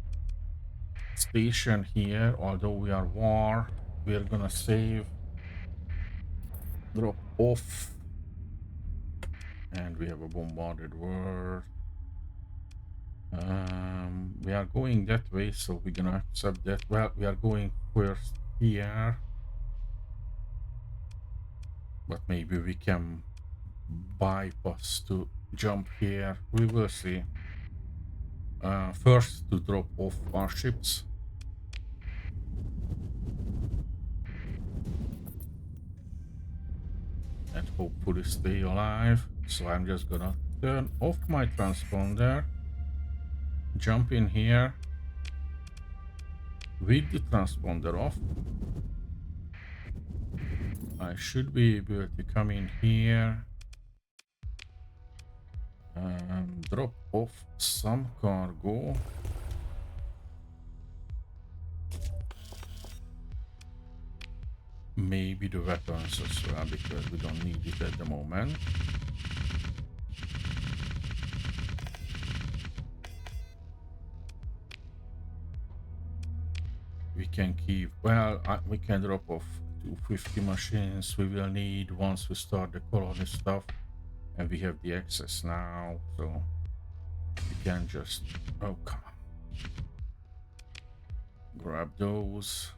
station here. Although we are war, we are gonna save, drop off, and we have a bombarded world. We are going that way, so we're gonna accept that. Well, we are going first here, but maybe we can bypass to jump here. We will see. First to drop off our ships. And hopefully stay alive. So I'm just gonna turn off my transponder, jump in here with the transponder off. I should be able to come in here and drop off some cargo. Maybe the weapons as well, because we don't need it at the moment. We can keep, well, we can drop off 250 machines we will need once we start the colony stuff, and we have the access now, so we can just, oh come on, grab those,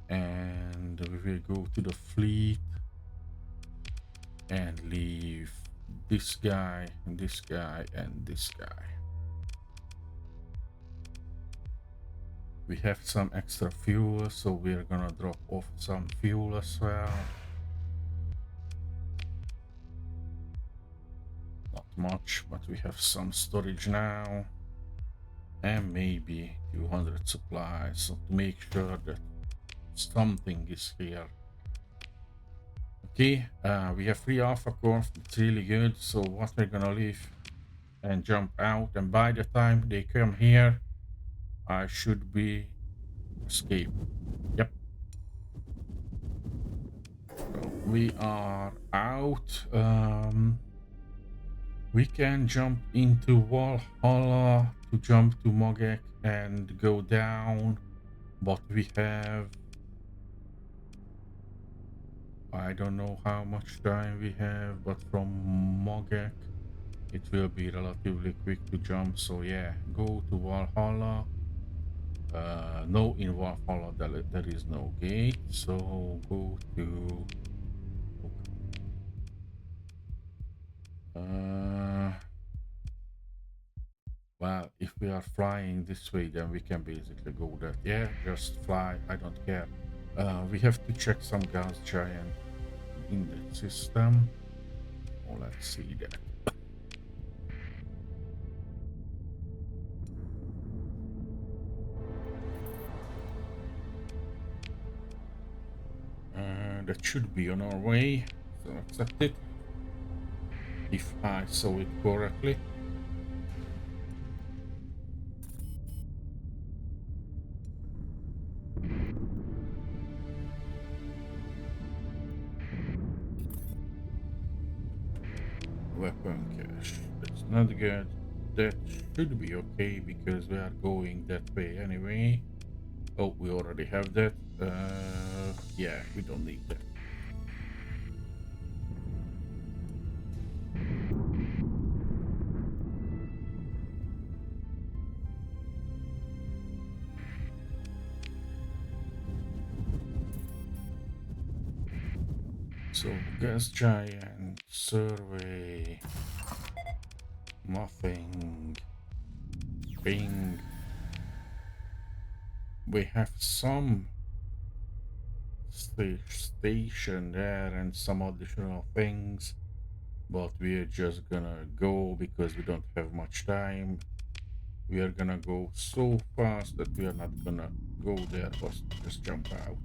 and we will go to the fleet and leave this guy and this guy and this guy. We have some extra fuel, so we're gonna drop off some fuel as well. Not much, but we have some storage now, and maybe 200 supplies, so to make sure that something is here. Okay, we have 3 alpha cores. It's really good. So what we're gonna leave and jump out, and by the time they come here, I should be escape. Yep. So we are out. We can jump into Valhalla to jump to Mogek and go down, but we have, I don't know how much time we have, but from Mogek it will be relatively quick to jump. So yeah, go to Valhalla. No, in Valhalla there is no gate, so go to well, if we are flying this way, then we can basically go there. Yeah, just fly, I don't care. We have to check some gas giant in the system. Oh, let's see that. That should be on our way, so accept it if I saw it correctly. Weapon cache, that's not good. That should be okay because we are going that way anyway. Oh, we already have that. Yeah, we don't need that. So gas giant, survey, nothing, ping. We have some station there and some additional things, but we're just gonna go because we don't have much time. We are gonna go so fast that we are not gonna go there, but just jump out.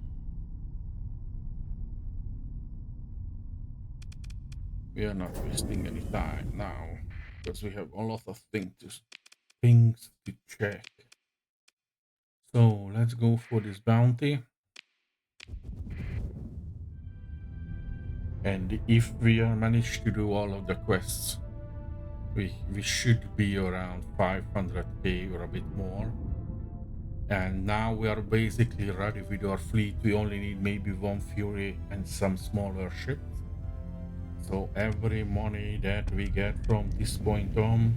We are not wasting any time now because we have a lot of things to check. So let's go for this bounty. And if we are managed to do all of the quests, we should be around 500k or a bit more. And now we are basically ready with our fleet. We only need maybe one Fury and some smaller ships. So every money that we get from this point on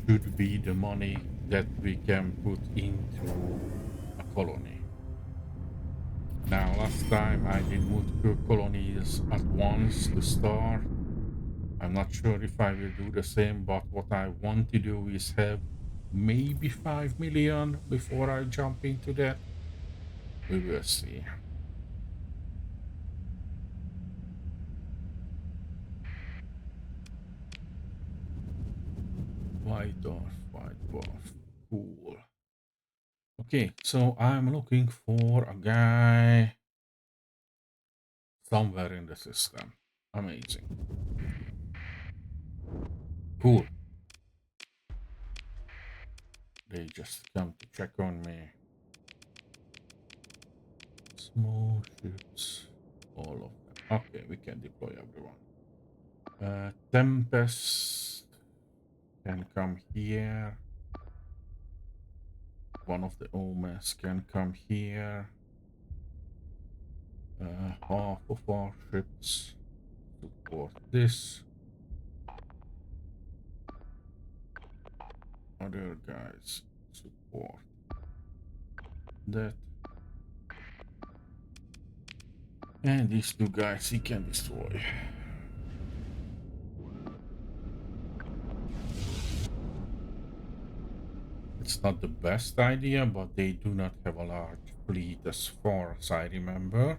should be the money that we can put into a colony. Now, last time I did multiple colonies at once to start. I'm not sure if I will do the same, but what I want to do is have maybe 5 million before I jump into that. We will see. White dwarf, white dwarf. Cool. Okay, so I'm looking for a guy somewhere in the system. Amazing. Cool. They just come to check on me. Small ships. All of them. Okay, we can deploy everyone. Tempest can come here. One of the omens can come here. Half of our ships support this. Other guys support that. And these two guys he can destroy. It's not the best idea, but they do not have a large fleet as far as I remember.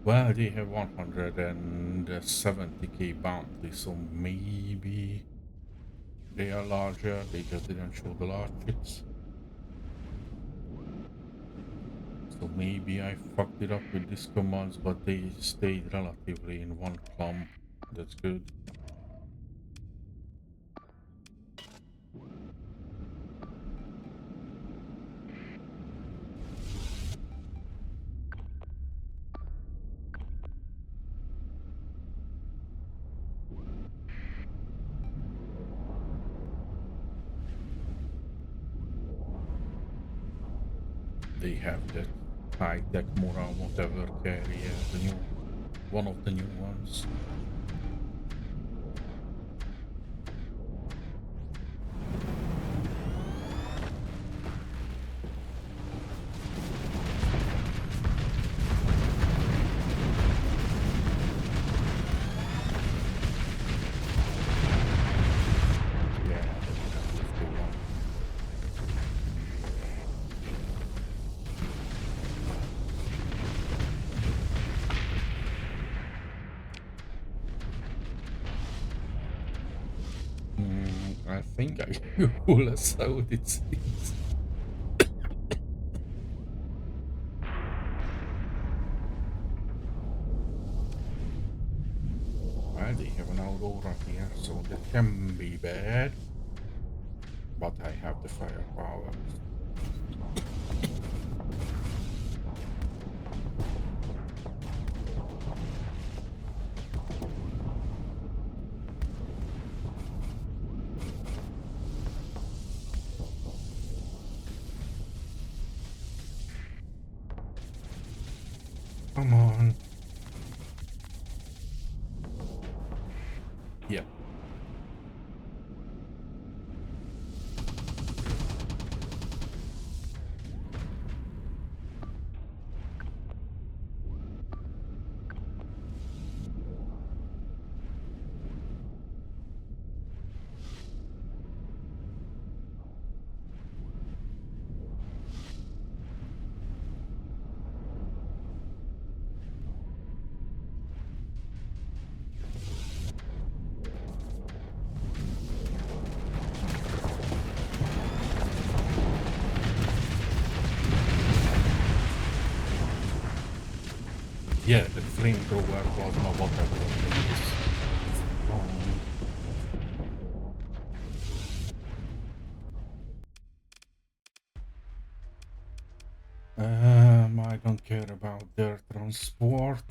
Well, they have 170k bounty, so maybe they are larger. They just didn't show the large ships. So maybe I fucked it up with these commands, but they stayed relatively in one clump. That's good. They have that high-tech Moral whatever carrier, the new one of the new ones. Yeah, that's the one. I think I pull us out, it seems. Well, they have an Aurora here, so that can be bad. But I have the firepower. Come on. Yeah. Yeah, the flamethrower plasma, whatever it is. My I don't care about their transport.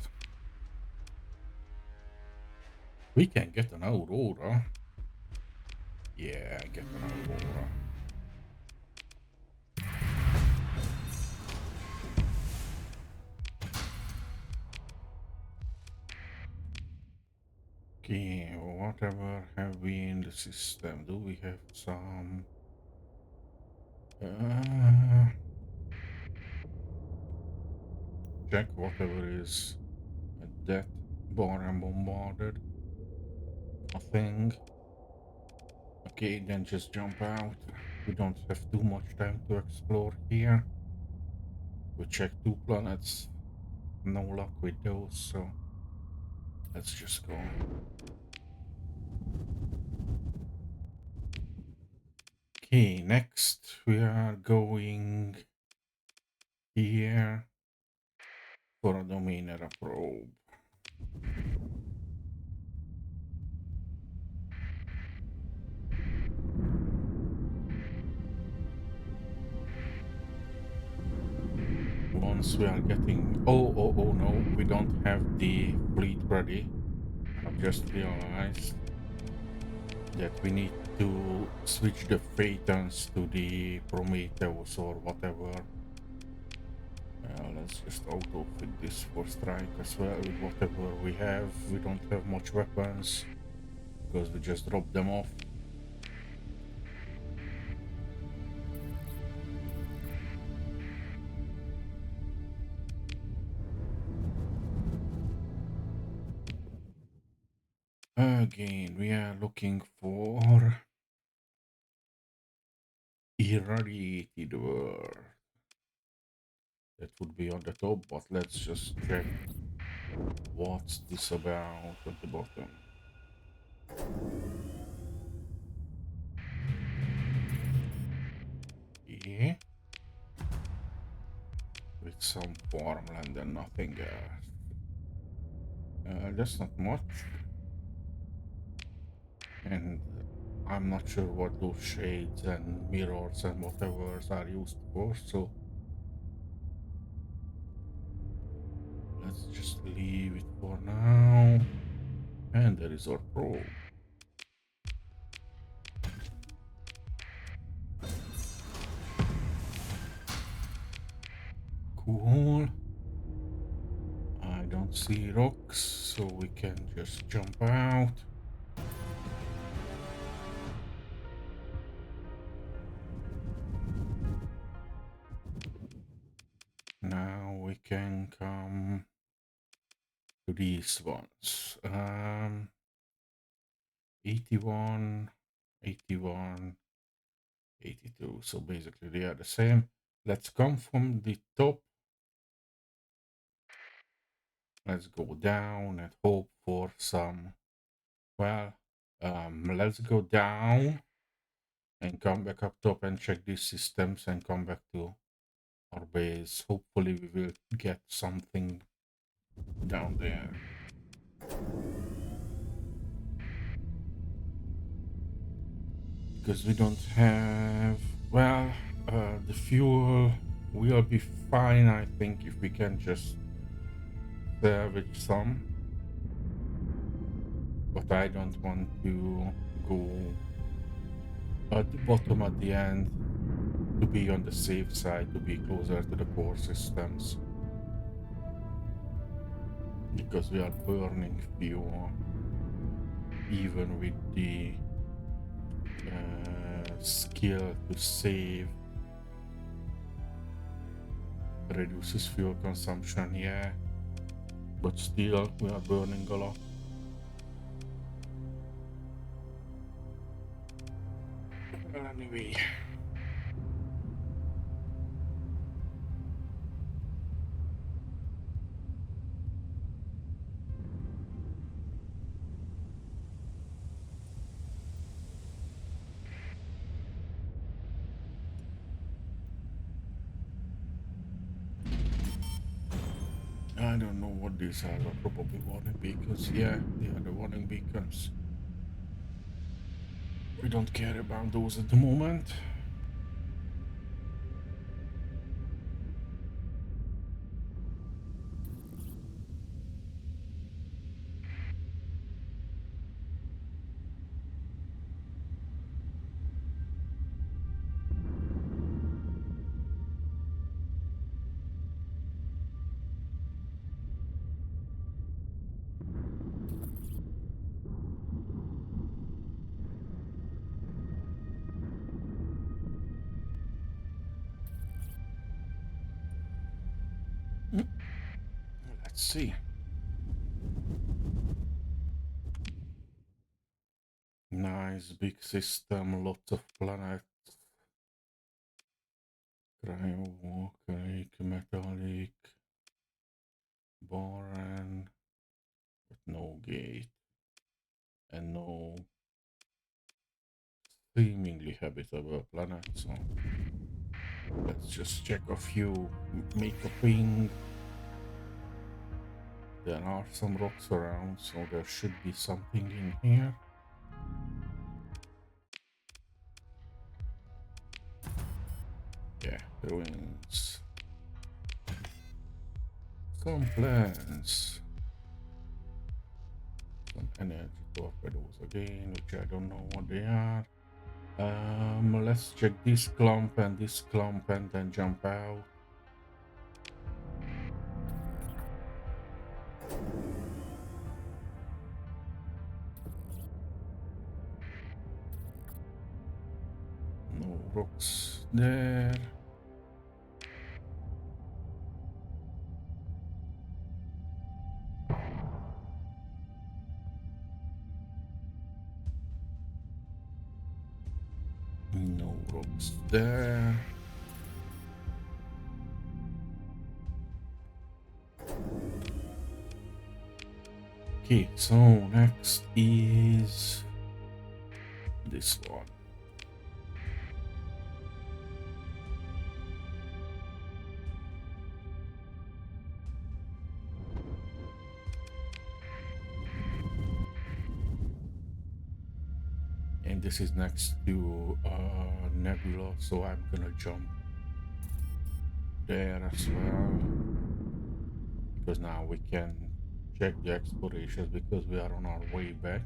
We can get an Aurora. Yeah, get an Aurora. Okay, whatever have we in the system? Do we have some... check whatever is at that bar and bombarded. Nothing. Okay, then just jump out. We don't have too much time to explore here. We checked 2 planets. No luck with those, so let's just go. Okay, next we are going here for a domain era probe. Once we are getting... oh no, we don't have the fleet ready. I've just realized that we need to switch the Phaetons to the Prometheus or whatever. Let's just auto fit this for strike as well with whatever we have. We don't have much weapons because we just dropped them off. Again, we are looking for irradiated world. That would be on the top, but let's just check what's this about at the bottom. Yeah, with some farmland and nothing else. That's not much. And I'm not sure what those shades and mirrors and whatever are used for, so let's just leave it for now. And there is our probe. Cool. I don't see rocks, so we can just jump out. Now we can come to these ones. 81, 81, 82. So basically they are the same. Let's come from the top. Let's go down and hope for some... well, let's go down and come back up top and check these systems and come back to our base. Hopefully we will get something down there. Because we don't have... well, the fuel will be fine, I think, if we can just salvage some. But I don't want to go at the bottom at the end, to be on the safe side, to be closer to the core systems. Because we are burning fuel, even with the skill to save. Reduces fuel consumption, yeah, but still we are burning a lot. Anyway, I don't know what these are, but probably warning beacons. Yeah, they are the warning beacons. We don't care about those at the moment. Let's see. Nice big system, lots of planets. Cryovolcanic, metallic, boron, but no gate, and no seemingly habitable planet. So let's just check a few. Make a ping. There are some rocks around, so there should be something in here. Yeah, ruins. Some plants. Some energy torpedoes again, which I don't know what they are. Let's check this clump and then jump out. No rocks there. No rocks there. Okay, so next is this one. And this is next to Nebula, so I'm gonna jump there as well. Because now we can check the explorations because we are on our way back.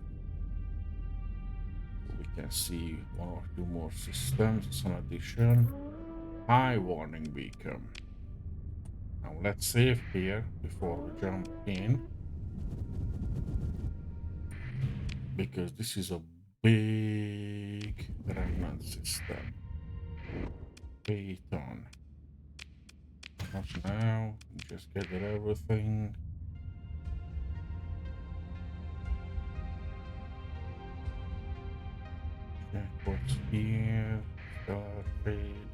We can see one or two more systems. An addition. High warning beacon. Now let's save here before we jump in. Because this is a big remnant system. Wait on. Not now. Just gather everything. Check what's here. Star trade.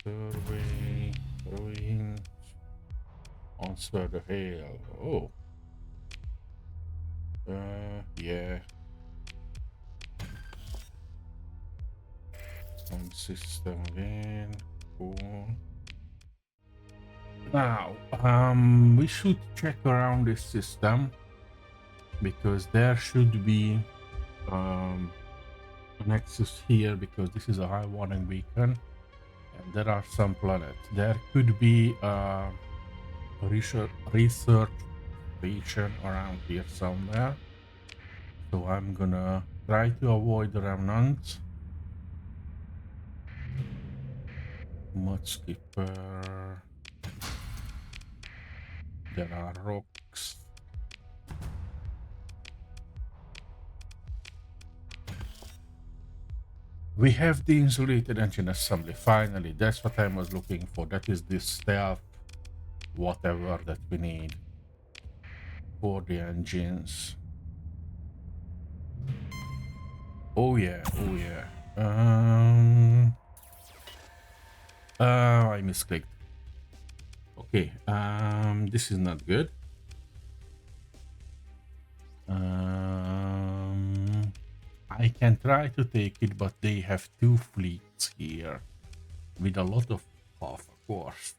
Survey. Ruins. Answer the hail. Oh. Yeah. Some system again. Cool. Now, we should check around this system because there should be an nexus here because this is a high warning beacon and there are some planets. There could be a research station around here somewhere. So I'm gonna try to avoid the remnants. Mud skipper. There are rocks. We have the insulated engine assembly. Finally, that's what I was looking for. That is this stealth whatever that we need for the engines. Oh yeah, oh yeah. I misclicked. Okay, this is not good. I can try to take it, but they have two fleets here with a lot of stuff, of course.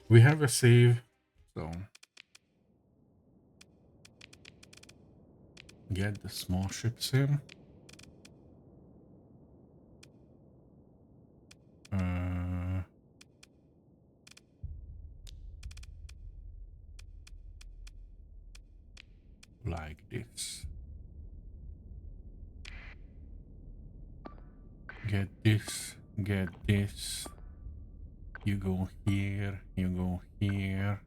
We have a save, so get the small ships in. Like this. Get this, get this. You go here, you go here.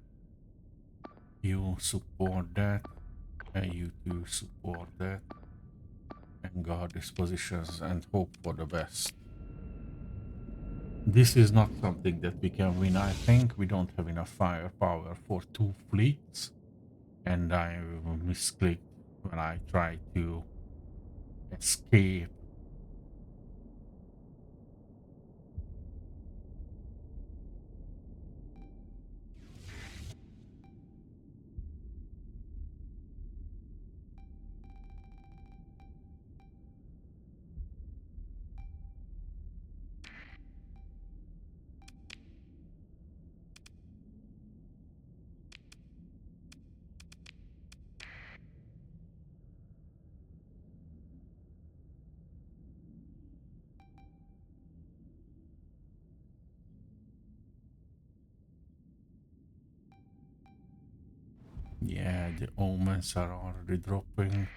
You support that, and you two support that. And and guard these positions and hope for the best. This is not something that we can win, I think. We don't have enough firepower for 2 fleets. And I misclicked when I tried to escape. Yeah, the omens are already dropping.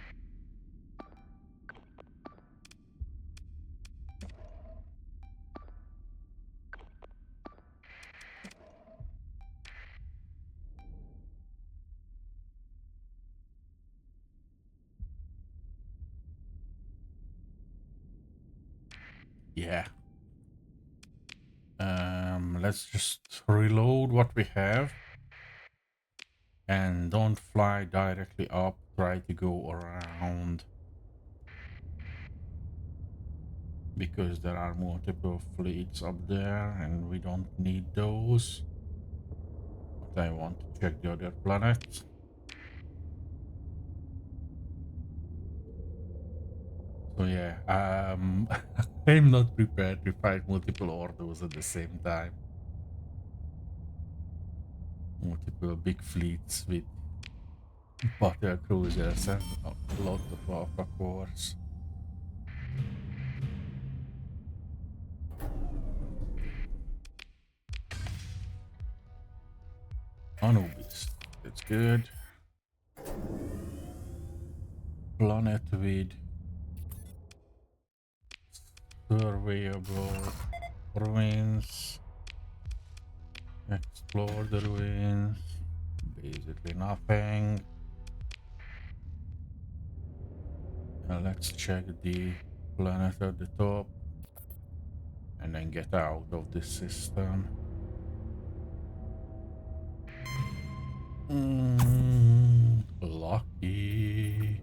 Yeah. Let's just reload what we have. And don't fly directly up. Try to go around. Because there are multiple fleets up there and we don't need those. But I want to check the other planets. So yeah, I'm not prepared to fight multiple orders at the same time. Multiple big fleets with battle cruisers and a lot of alpha cores. Anubis, that's good. Planet with surveyable ruins. Explore the ruins. Basically nothing. Let's check the planet at the top and then get out of this system. Lucky.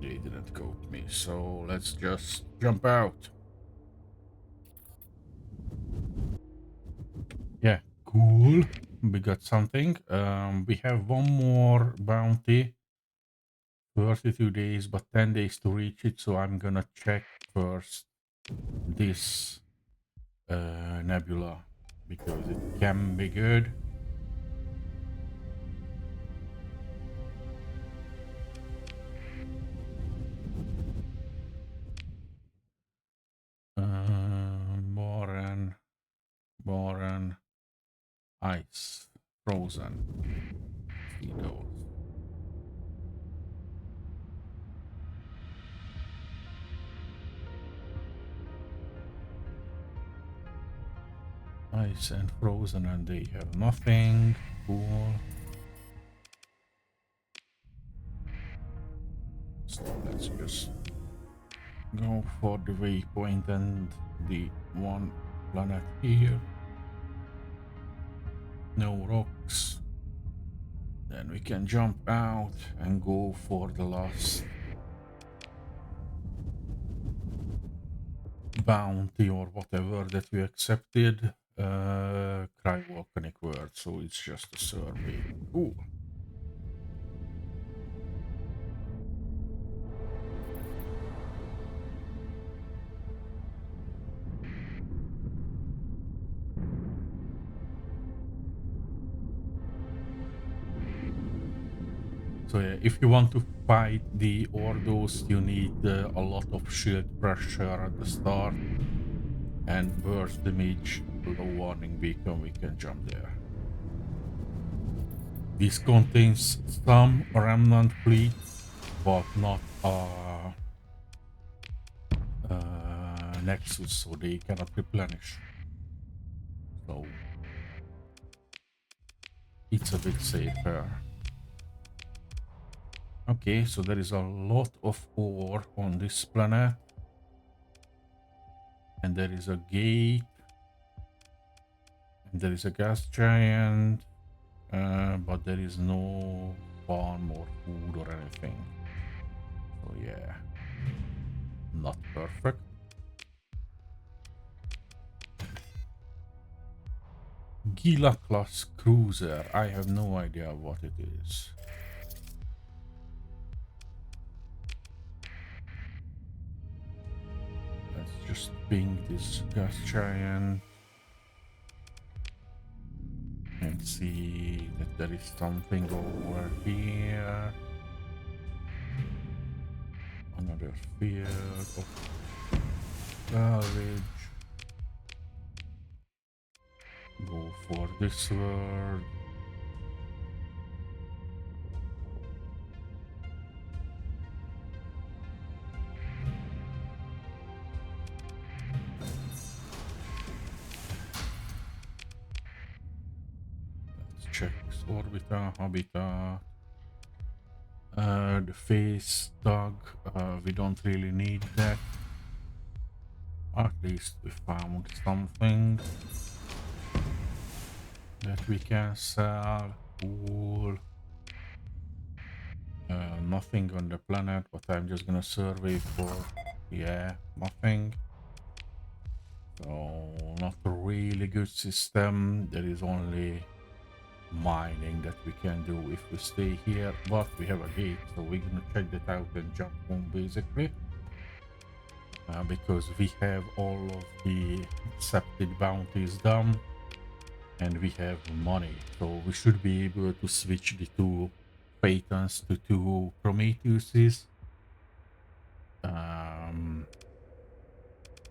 They didn't cope me, so let's just jump out. Yeah, cool. We got something. We have one more bounty. 32 days, but 10 days to reach it, so I'm gonna check first this nebula because it can be good. Boron, ice, frozen. See those. Ice and frozen, and they have nothing. Cool. So let's just go for the waypoint and the one planet here. No rocks. Then we can jump out and go for the last bounty or whatever that we accepted. Cry volcanic world, so it's just a survey. Cool. So yeah, if you want to fight the Ordos, you need a lot of shield pressure at the start and burst damage. Low warning beacon, we can jump there. This contains some remnant fleet, but not Nexus, so they cannot replenish. So it's a bit safer. Okay, so there is a lot of ore on this planet. And there is a gate. And there is a gas giant. But there is no farm or food or anything. So yeah, not perfect. Gila class cruiser. I have no idea what it is. Let's just ping this gas giant and see that there is something over here. Another field of garbage. Go for this word. Let's check this orbital, habitat. The face tag, we don't really need that. At least we found something that we can sell. Cool. Nothing on the planet, but I'm just gonna survey for, yeah, nothing. So not a really good system. There is only mining that we can do if we stay here, but we have a gate, so we're gonna check that out and jump home basically. Because we have all of the accepted bounties done and we have money, so we should be able to switch the two Phaetons to two Prometheuses,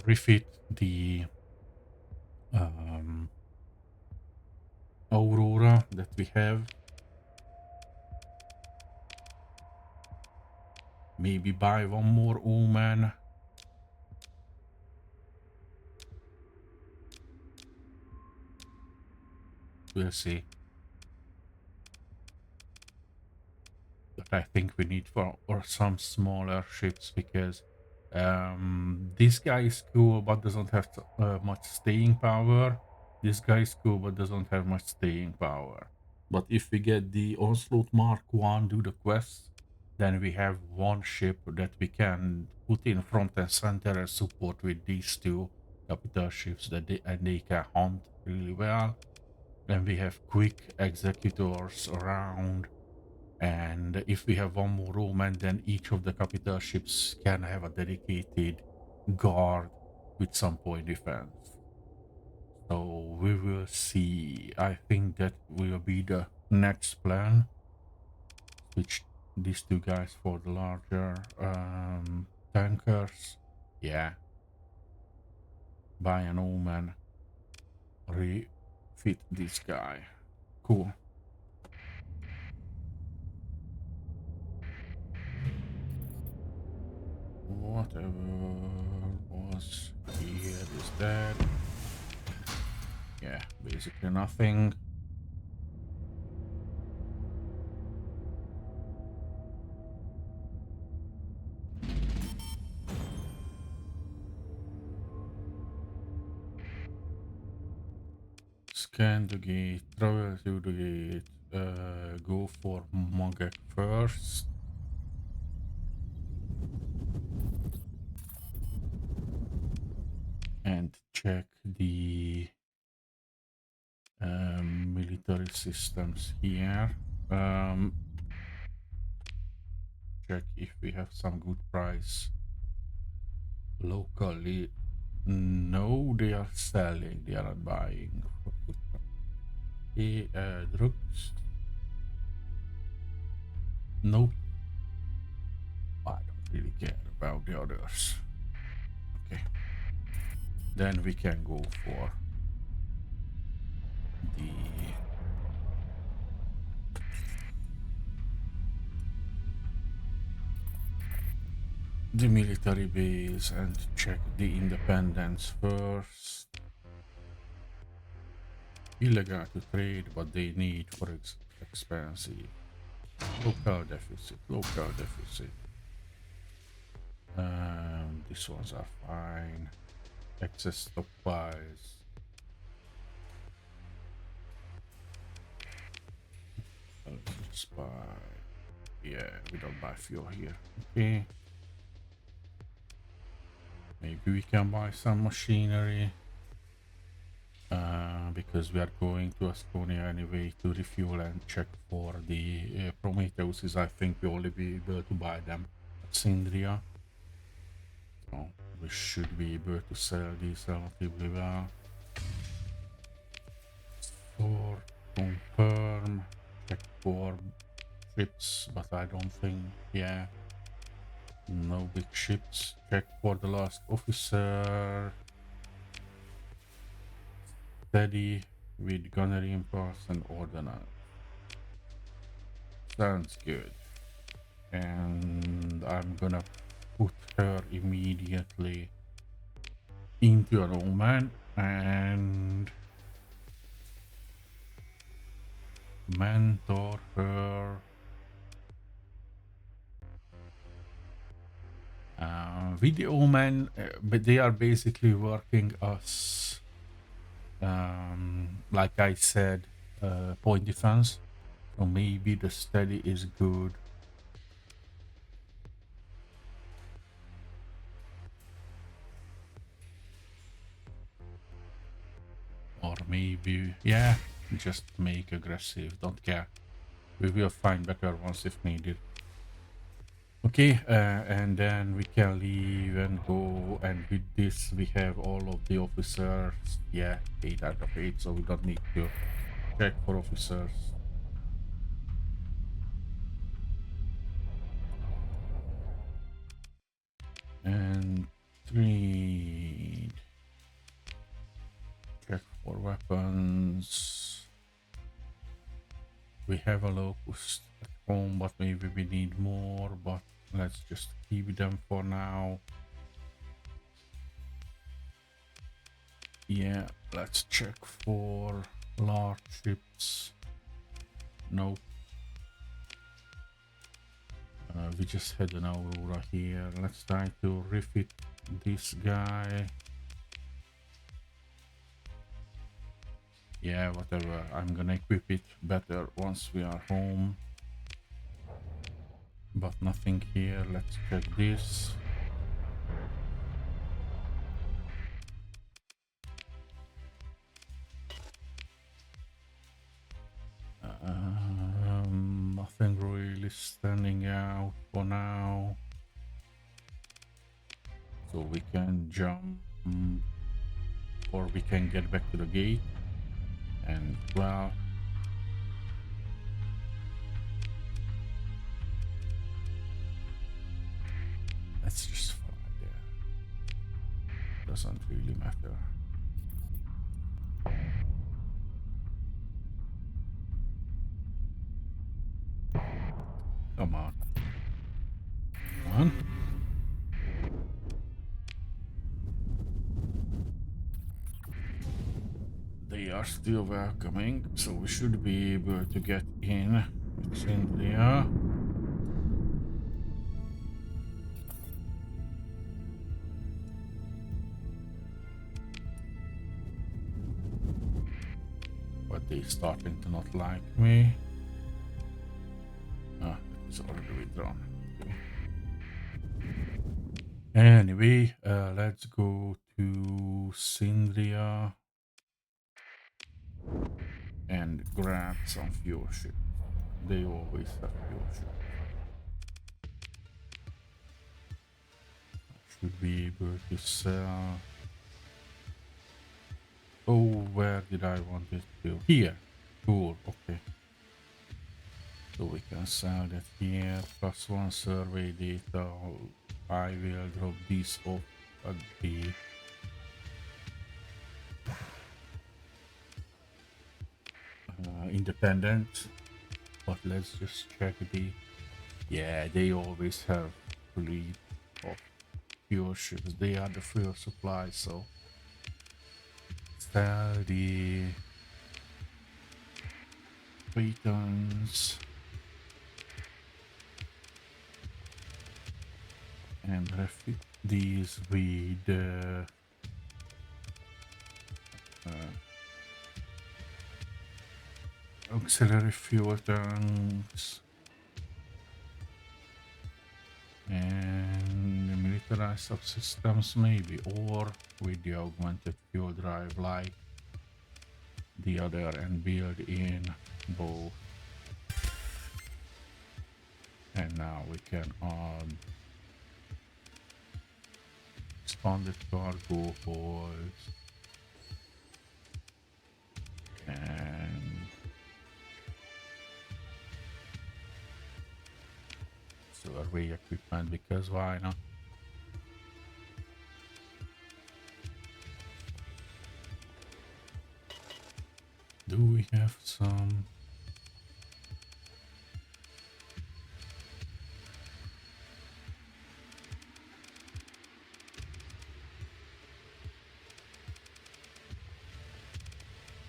refit the Aurora that we have, maybe buy one more Omen. We'll see. But I think we need for or some smaller ships because this guy is cool but doesn't have much staying power. This guy is cool but doesn't have much staying power. But if we get the Onslaught Mark 1, do the quests, then we have one ship that we can put in front and center and support with these two capital ships that they can hunt really well. Then we have quick executors around, and if we have one more Roman, then each of the capital ships can have a dedicated guard with some point defense. So we will see. I think that will be the next plan. Switch these two guys for the larger tankers. Yeah. Buy an Omen. Refit this guy. Cool. Whatever was here is dead. Yeah, basically nothing. Scan the gate, travel to the gate, go for Magek first. And check the military systems here. Check if we have some good price locally. No, they are selling, they are not buying. Drugs. Nope. I don't really care about the others. Okay. Then we can go for the military base and check the independence first. Illegal to trade, but they need for expensive. Local deficit, local deficit. These ones are fine. Excess stockpiles. Let's just buy. Yeah, we don't buy fuel here. Okay. Maybe we can buy some machinery. Because we are going to Estonia anyway to refuel and check for the Prometheuses. I think we only be able to buy them at Sindria. So we should be able to sell these relatively well. Store, confirm, check for ships, but I don't think, yeah, no big ships. Check for the last officer. Steady with gunnery impulse and ordnance. Sounds good. And I'm gonna put her immediately into a Roman and mentor her. With the Omen, but they are basically working us, like I said, point defense. So maybe the steady is good. Or maybe, yeah, just make aggressive, don't care. We will find better ones if needed. Okay, and then we can leave and go, and with this we have all of the officers. Yeah, 8 out of 8, so we don't need to check for officers. And trade. Check for weapons. We have a locust at home, but maybe we need more, but let's just keep them for now. Yeah, let's check for large ships. Nope. We just had an Aurora here. Let's try to refit this guy. Yeah, whatever. I'm gonna equip it better once we are home. But nothing here. Let's check this. Nothing really standing out for now. So we can jump, or we can get back to the gate. And well, let's just fly there. Doesn't really matter. Come on. Come on. They are still welcoming, so we should be able to get in. It's in there. But they starting to not like me. Ah, it is already withdrawn. Okay. Anyway, let's go to Sindria and grab some fuel ships. They always have fuel ships. Should be able to sell. Oh, where did I want it to? Here. Cool, okay. So we can sell that here. +1 survey data. I will drop these off at the independent. But let's just check the. Yeah, they always have fleet of fuel ships. They are the fuel supply, so sell the Phaetons. and refit these with auxiliary fuel tanks and the militarized subsystems maybe, or with the augmented fuel drive like the other, and build in both. And now we can add expanded cargo holds and survey equipment, because why not? Do we have some?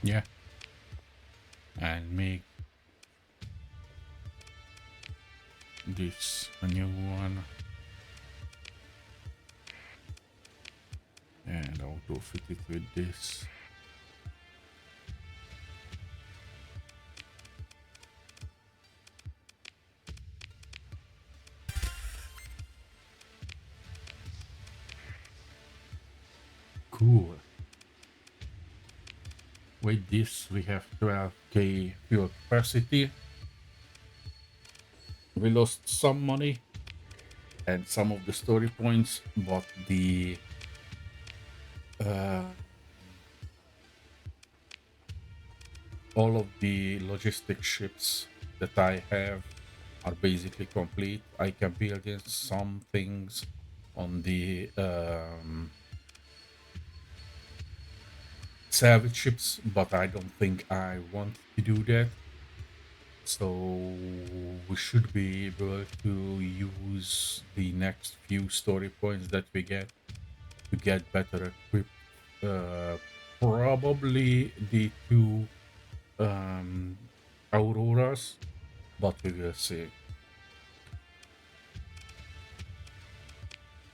Yeah, and make this a new one and auto fit it with this. Cool. With this we have 12k fuel capacity. We lost some money and some of the story points, but the all of the logistic ships that I have are basically complete. I can build in some things on the salvage ships, but I don't think I want to do that. So we should be able to use the next few story points that we get to get better equipped. Probably the two Auroras, but we will see.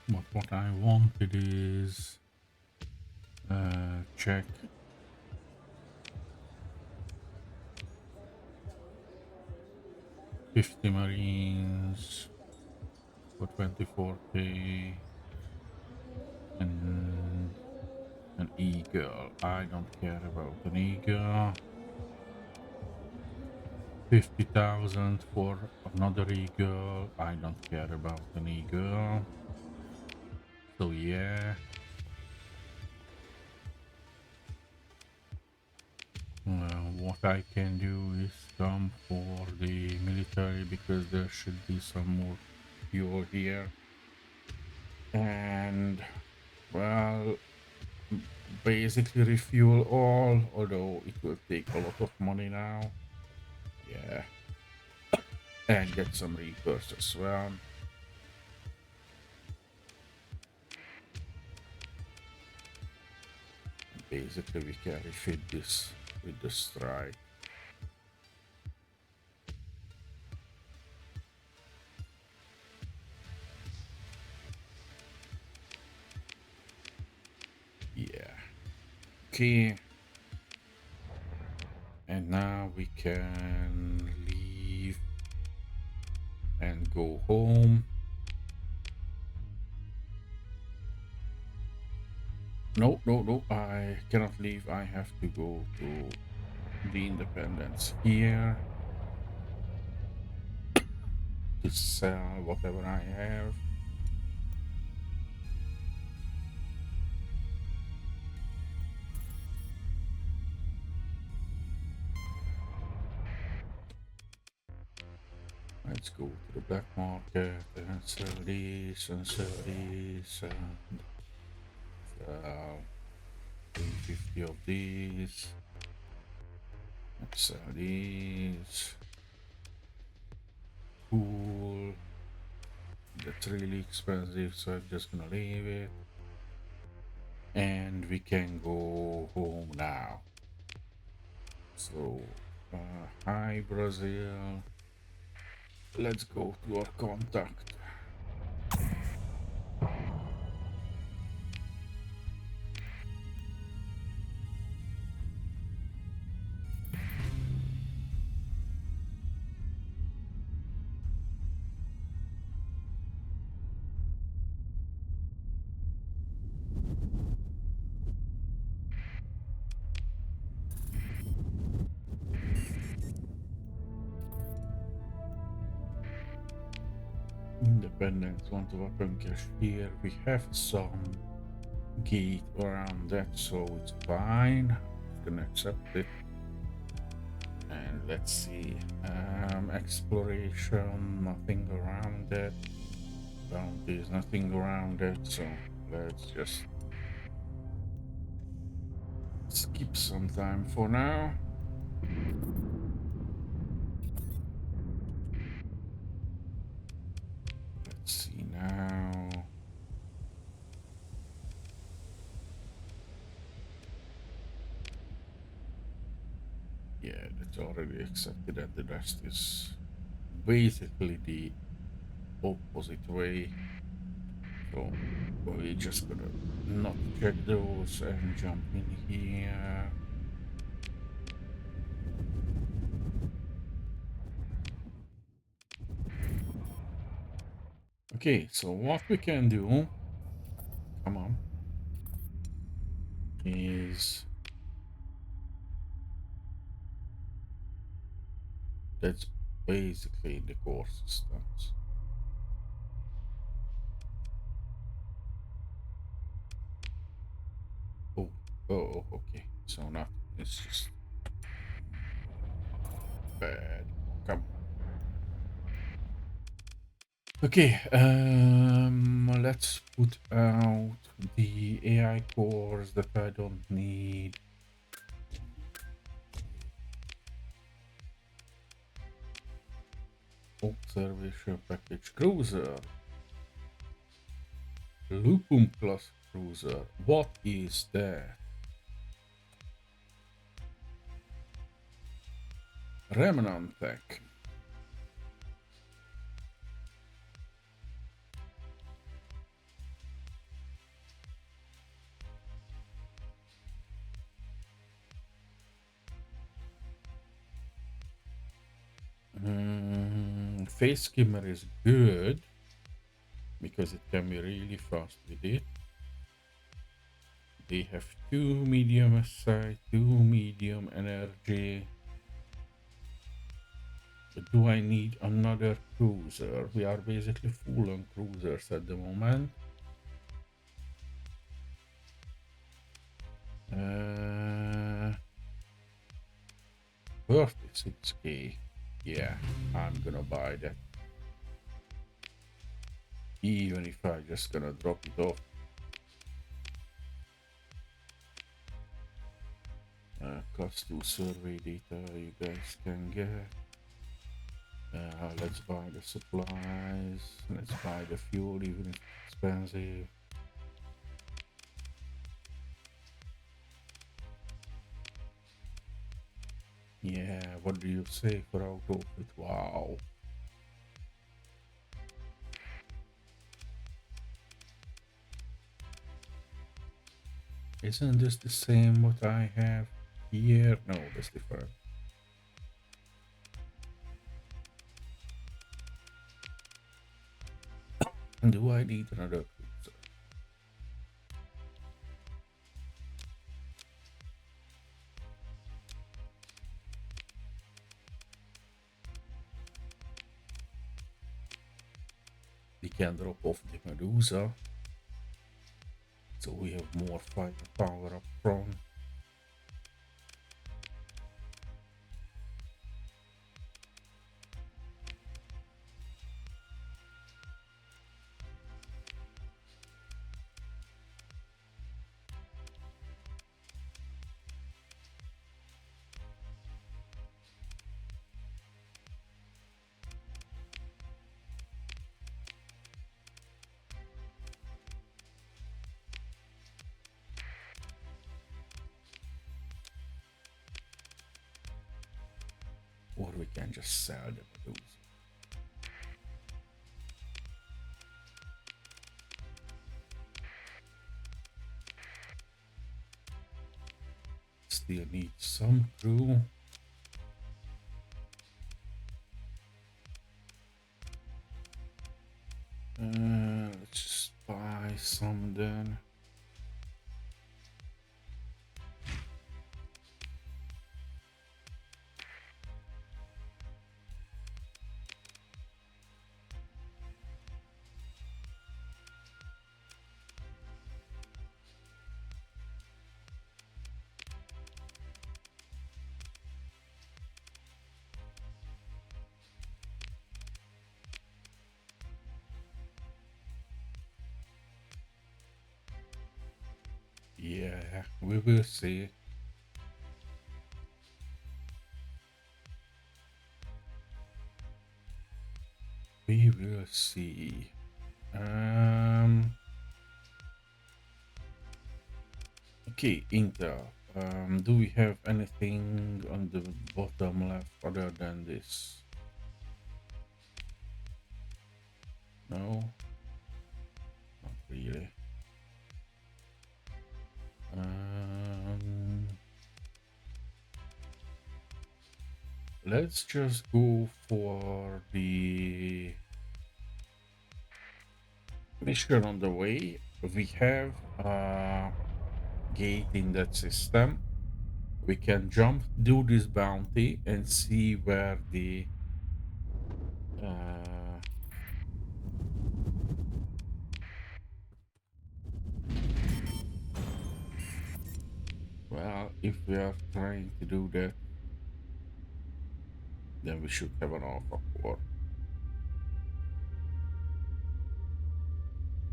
But what I wanted is check 50 Marines for 24k and an Eagle. I don't care about an Eagle. 50,000 for another Eagle. I don't care about an Eagle. So yeah. What I can do is come for the military, because there should be some more fuel here. And well, basically refuel all, although it will take a lot of money now. Yeah. And get some reapers as well. Basically we can refit this with the strike. Yeah. Okay. And now we can leave and go home. No, no, no, I cannot leave. I have to go to the Independence here to sell whatever I have. Let's go to the black market and sell these and sell these and sell 350 of these. Let's sell these. Cool. That's really expensive, so I'm just gonna leave it. And we can go home now. So, hi Brazil. Let's go to our contact. independence, want a weapon cache here. We have some gate around that, so it's fine. I'm gonna accept it. And let's see. Exploration, nothing around it. Bounties, nothing around it, so let's just skip some time for now. Let's see now. Yeah, that's already accepted, and the rest is basically the opposite way. So we're just gonna not check those and jump in here. Okay, so what we can do, come on, is that's basically the core systems. Oh, okay. So not, it's just bad. Come on. Okay, let's put out the AI cores that I don't need. Observation package cruiser. Lupum class cruiser. What is that? Remnant tech. Face skimmer is good because it can be really fast with it. They have 2 medium sight, 2 medium energy. But do I need another cruiser? We are basically full on cruisers at the moment. 36k. Yeah, I'm gonna buy that. Even if I just gonna drop it off. Cost to survey data you guys can get. Let's buy the supplies. Let's buy the fuel, even if it's expensive. Yeah, what do you say for out of it? Wow. Isn't this the same what I have here? No, that's different. Do I need another cruiser? We can drop off the Medusa, so we have more firepower up front. Or we can just sell the Medusa. Still need some crew. Let's just buy some then. Yeah, we will see. We will see. Okay, Intel. Do we have anything on the bottom left other than this? No, not really. Um, let's just go for the mission on the way. We have a gate in that system. We can jump, do this bounty, and see where the uh, well, if we are trying to do that, then we should have an alpha core.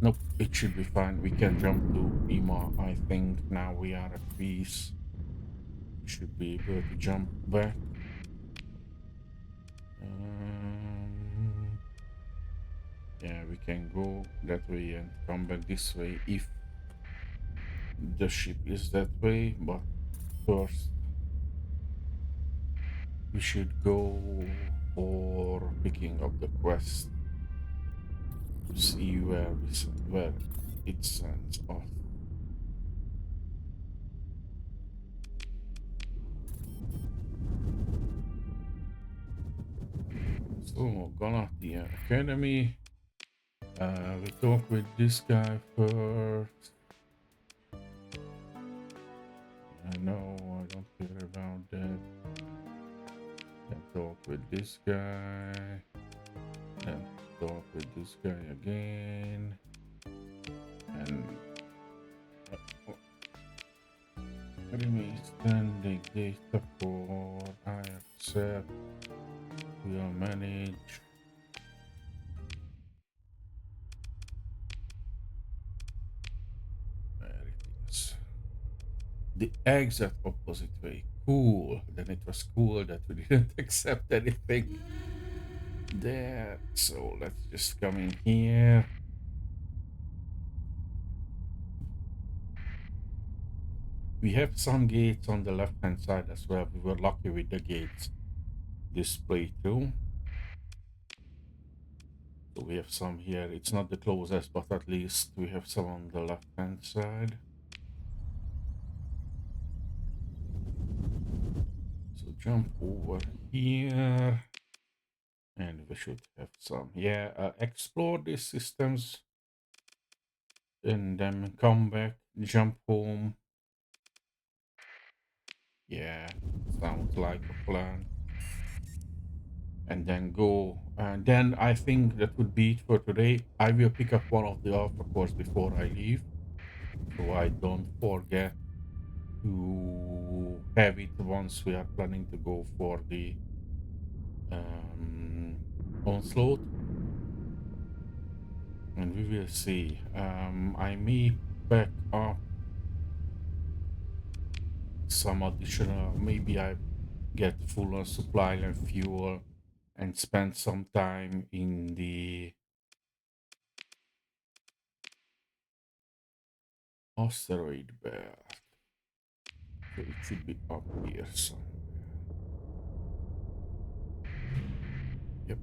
Nope, it should be fine. We can jump to EMA. I think now we are at peace. We should be able to jump back. Yeah, we can go that way and come back this way if the ship is that way, but first we should go for picking up the quest to see where it sends off. So Galatia Academy. We talk with this guy first. No, I don't care about that. Then talk with this guy. Then talk with this guy again. And enemy standing data for I accept. We'll manage. There it is. The exact opposite way. Cool. Then it was cool that we didn't accept anything there. So let's just come in here. We have some gates on the left hand side as well. We were lucky with the gates this playthrough. So we have some here. It's not the closest, but at least we have some on the left hand side. So jump over here. And we should have some. Yeah, explore these systems. And then come back, jump home. Yeah, sounds like a plan. And then go. And then I think that would be it for today. I will pick up one of the alpha cores before I leave, so I don't forget to have it once we are planning to go for the onslaught. And we will see. I may back up some additional, maybe I get full on supply and fuel and spend some time in the asteroid belt. So it should be up here somewhere. Yep.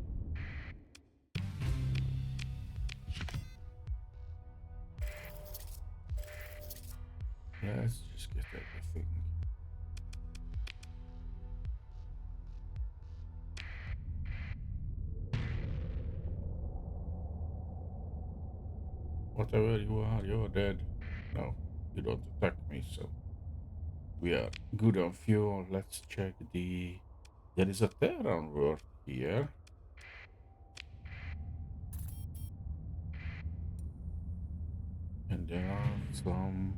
Let's just get everything. Whatever you are, you're dead. No, you don't attack me, so we are good on fuel. Let's check the... There is a Terran world here. And there are some...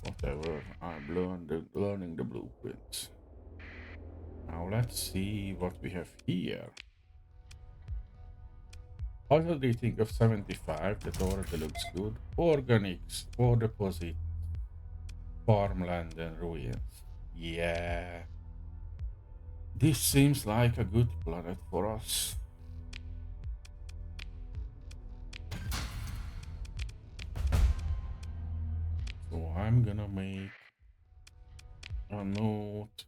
Whatever, I'm learning the blueprints. Now let's see what we have here. Puzzle rating of 75, that already looks good. Organics, ore deposit, farmland and ruins. Yeah. This seems like a good planet for us. So I'm gonna make a note.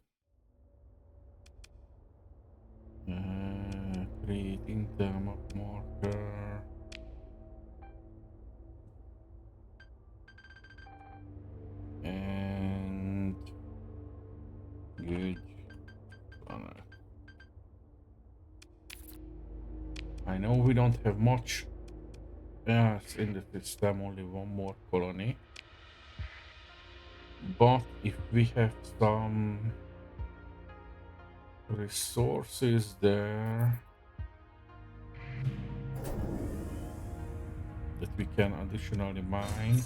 Creating term of marker. And good planet. I know we don't have much. Yes, in the system, only one more colony. But if we have some resources there that we can additionally mine,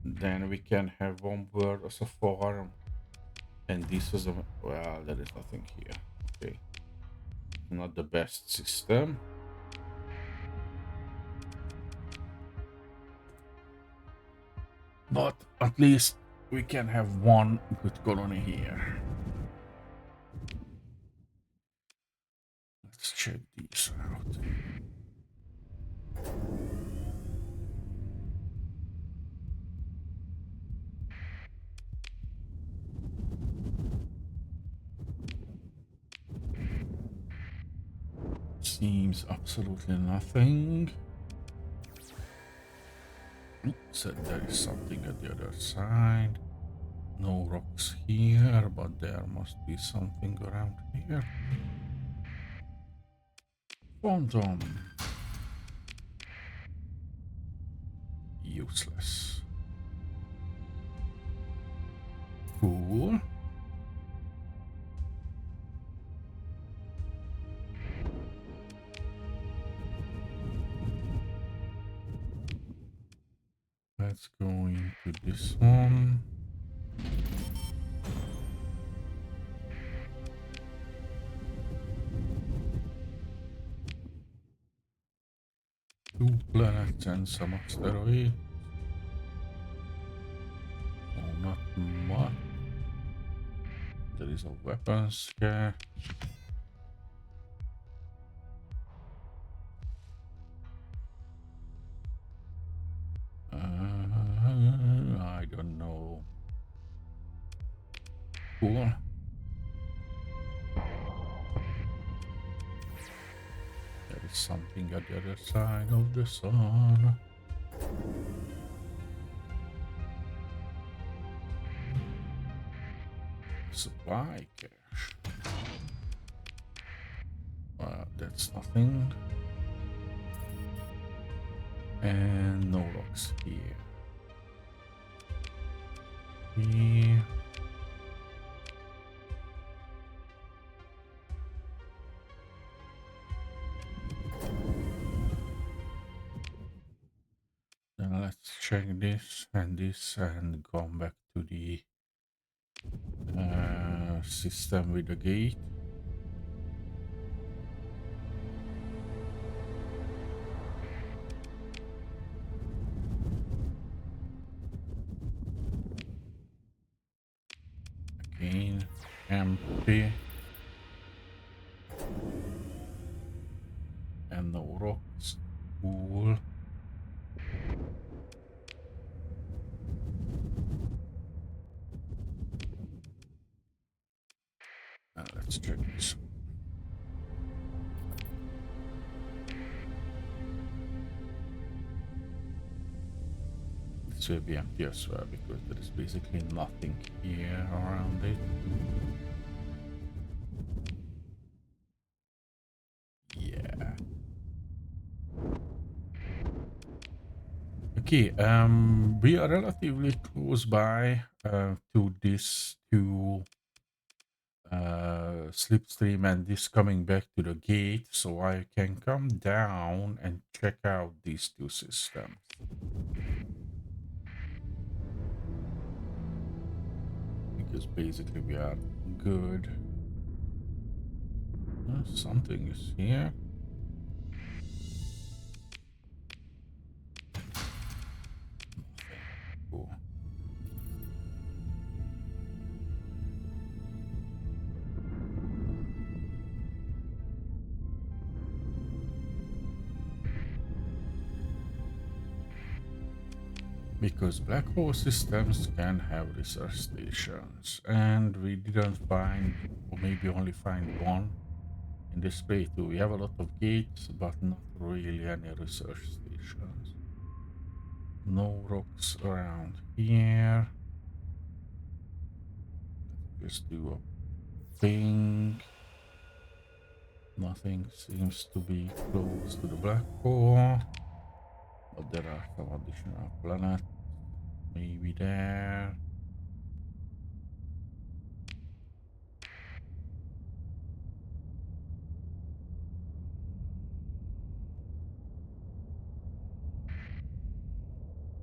then we can have one world as a farm. And this is a, well, there is nothing here. Okay, not the best system. But at least we can have one good colony here. Let's check these out. Seems absolutely nothing. So there is something at the other side. No rocks here, but there must be something around here. Phantom. Useless. Cool. Let's go into this one. Two planets and some asteroid. Oh, not much. There is a weapons here. I don't know. Cool. There is something at the other side of the sun. Supply cache. That's nothing. And no rocks here. Here. Then let's check this and come back to the system with the gate. Again, empty. And no rocks. Cool. Now let's check this. This will be empty as well because there is basically nothing here around it. Yeah. Okay, we are relatively close by to this two slipstream and this coming back to the gate, so I can come down and check out these two systems. Because basically we are good. Something is here. Cool. Because black hole systems can have research stations, and we didn't find, or maybe only find one in this playthrough. We have a lot of gates, but not really any research stations. No rocks around here. Let's just do a ping. Nothing seems to be close to the black hole, but there are some additional planets. Maybe there.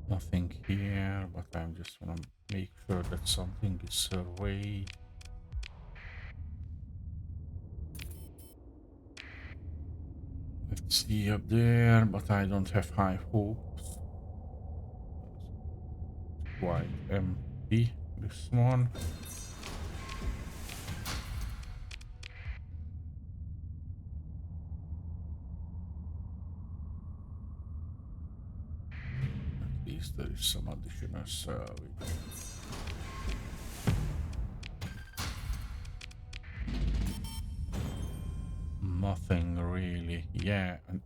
Nothing here, but I just want to make sure that something is surveyed. Let's see up there, but I don't have high hopes. Quite empty, this one. At least there is some additional salvage. Nothing really. Yeah, and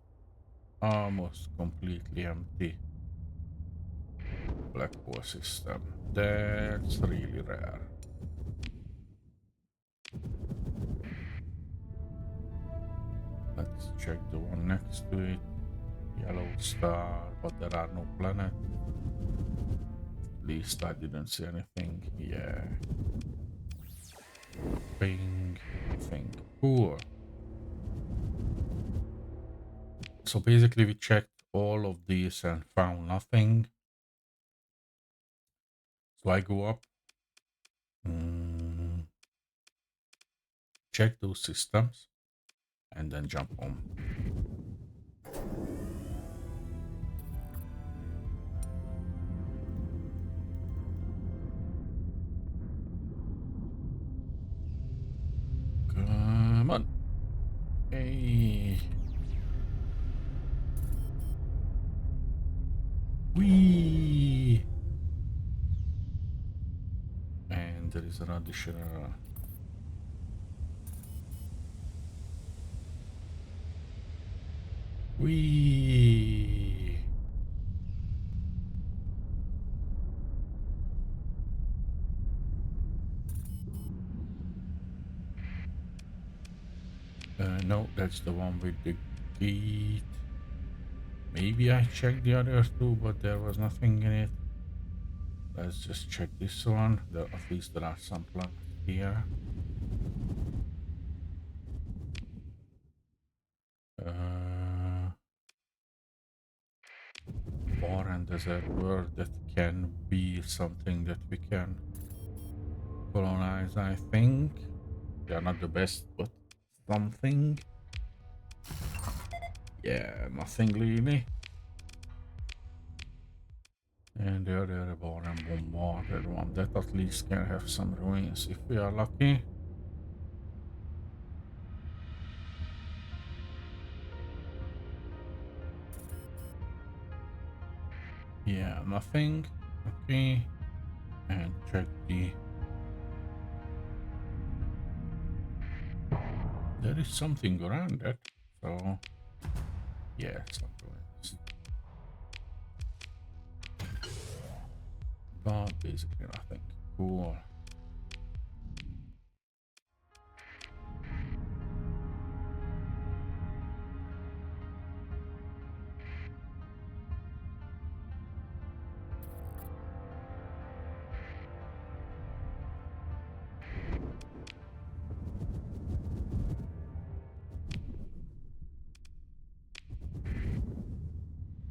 almost completely empty black hole system. That's really rare. Let's check the one next to it. Yellow star, but there are no planets. At least I didn't see anything. Yeah. Ping. Nothing. Cool. So basically we checked all of these and found nothing. So I go up. Check those systems. And then jump home. Come on. Hey. Whee! And there is an additional... Whee! No, that's the one with the gate. Maybe I checked the other two, but there was nothing in it. Let's just check this one. At least there are some planets here. Barren desert world that can be something that we can colonize, I think. They are not the best, but something. Yeah, nothing really. And the other barren bombarded one that at least can have some ruins if we are lucky. Yeah, nothing. Okay. And check the... There is something around it. So, yeah, some ruins. But basically nothing. Cool.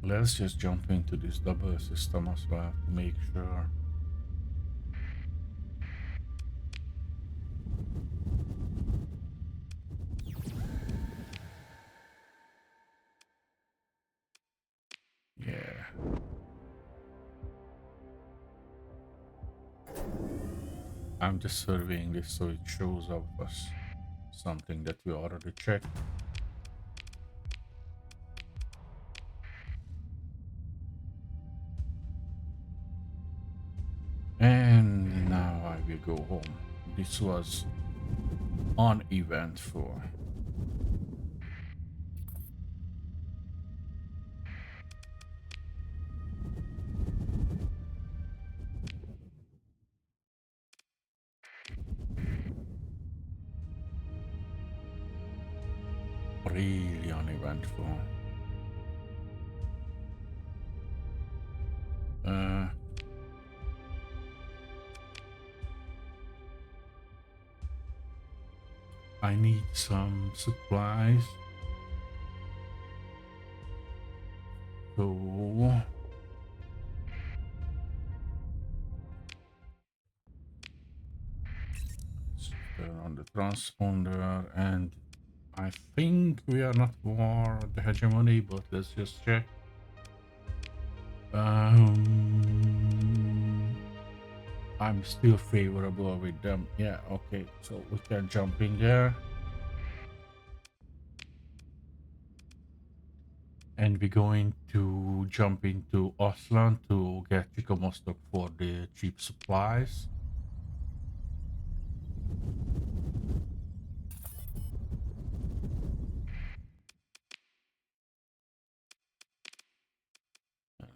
Let's just jump into this double system as well to make sure. I'm just surveying this so it shows up us something that we already checked. And now I will go home. This was uneventful. Really uneventful. Uh, I need some supplies. So let's turn on the transponder, and I think we are not for the hegemony, but let's just check. I'm still favorable with them. Yeah, okay, so we can jump in there. And we're going to jump into Oslan to get Chico Mostok for the cheap supplies.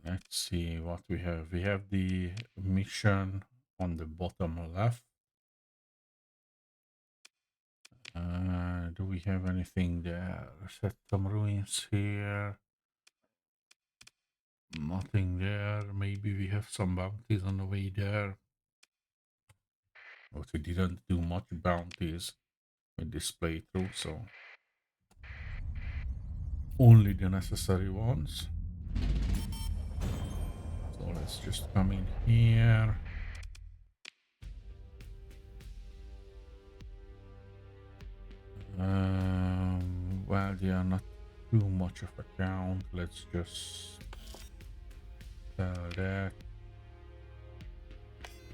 Let's see what we have. We have the mission on the bottom left. Do we have anything there? Set some ruins here. Nothing there. Maybe we have some bounties on the way there. But we didn't do much bounties with this playthrough, so only the necessary ones. So let's just come in here. Well, they are not too much of a count. Let's just sell that.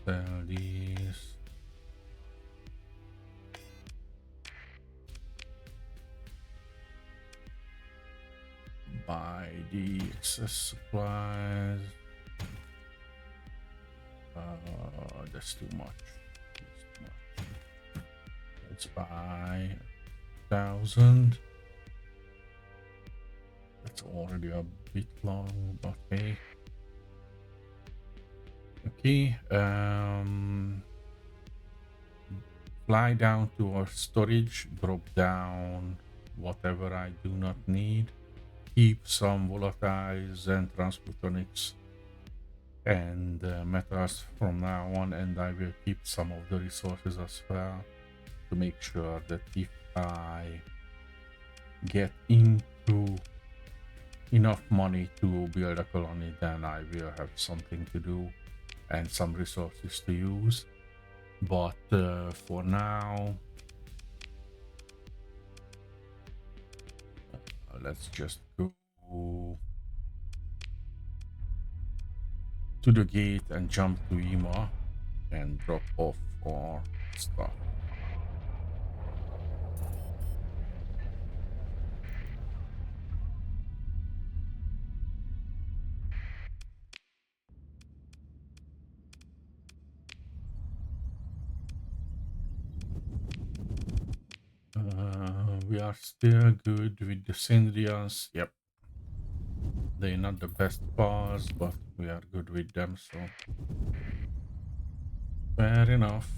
Sell these. Buy the excess supplies. That's too much. That's too much. Let's buy 1,000. That's already a bit long, but okay. Okay. Fly down to our storage, drop down whatever I do not need, keep some volatiles and transplutonics and metals from now on, and I will keep some of the resources as well to make sure that if I get into enough money to build a colony, then I will have something to do and some resources to use. But for now, let's just go to the gate and jump to Ima and drop off our stuff. We are still good with the Syndrians. Yep. They're not the best bars, but we are good with them, so fair enough.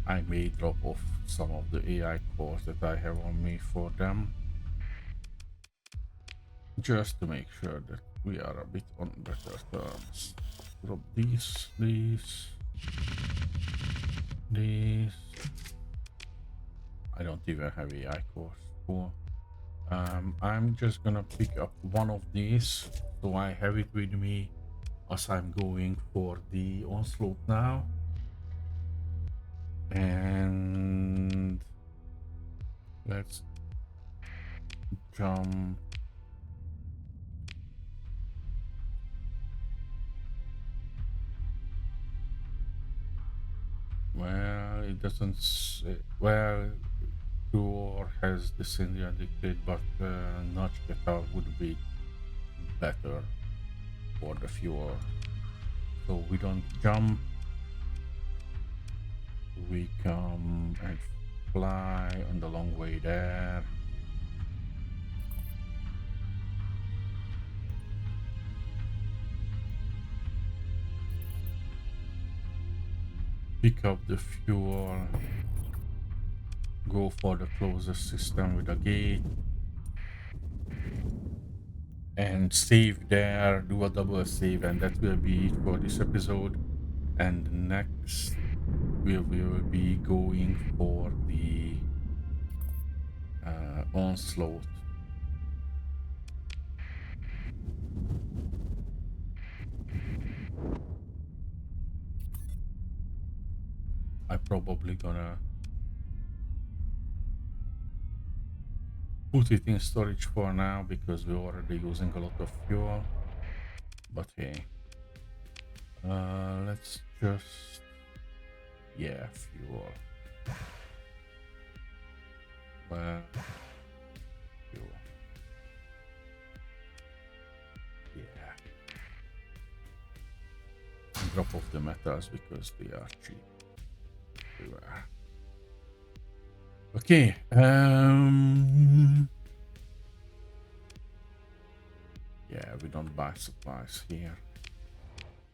I may drop off some of the AI cores that I have on me for them, just to make sure that we are a bit on better terms. Drop these. I don't even have AI cores for. I'm just gonna pick up one of these, so I have it with me as I'm going for the onslaught now. And let's jump. Well, it doesn't say, well, Tour has this indicated, but notch guitar would be better for the fuel. So we don't jump, we come and fly on the long way there. Pick up the fuel, go for the closest system with a gate, and save there, do a double save, and that will be it for this episode. And next we will be going for the onslaught. I probably gonna put it in storage for now because we're already using a lot of fuel. But hey, let's just, yeah, fuel. Well, fuel. Yeah. Drop off the metals because they are cheap everywhere. Okay. Yeah, we don't buy supplies here.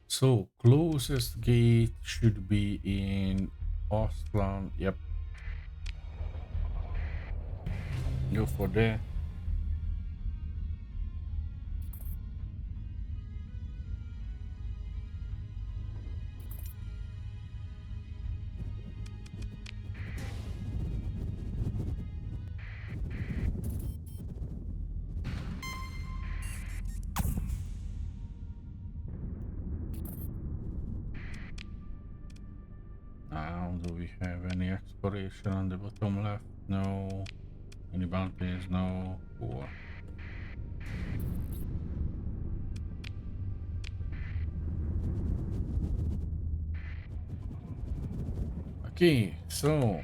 So closest gate should be in Ostland. Yep. Go for that. Now, do we have any exploration on the bottom left? No. Any bounties? No. Cool. Okay, so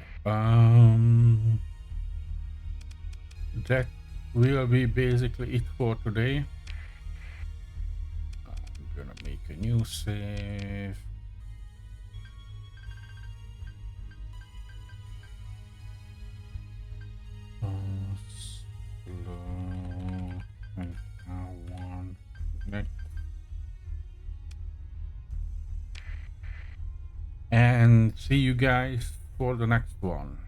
that will be basically it for today. I'm gonna make a new save. Slow and R1 next. And see you guys for the next one.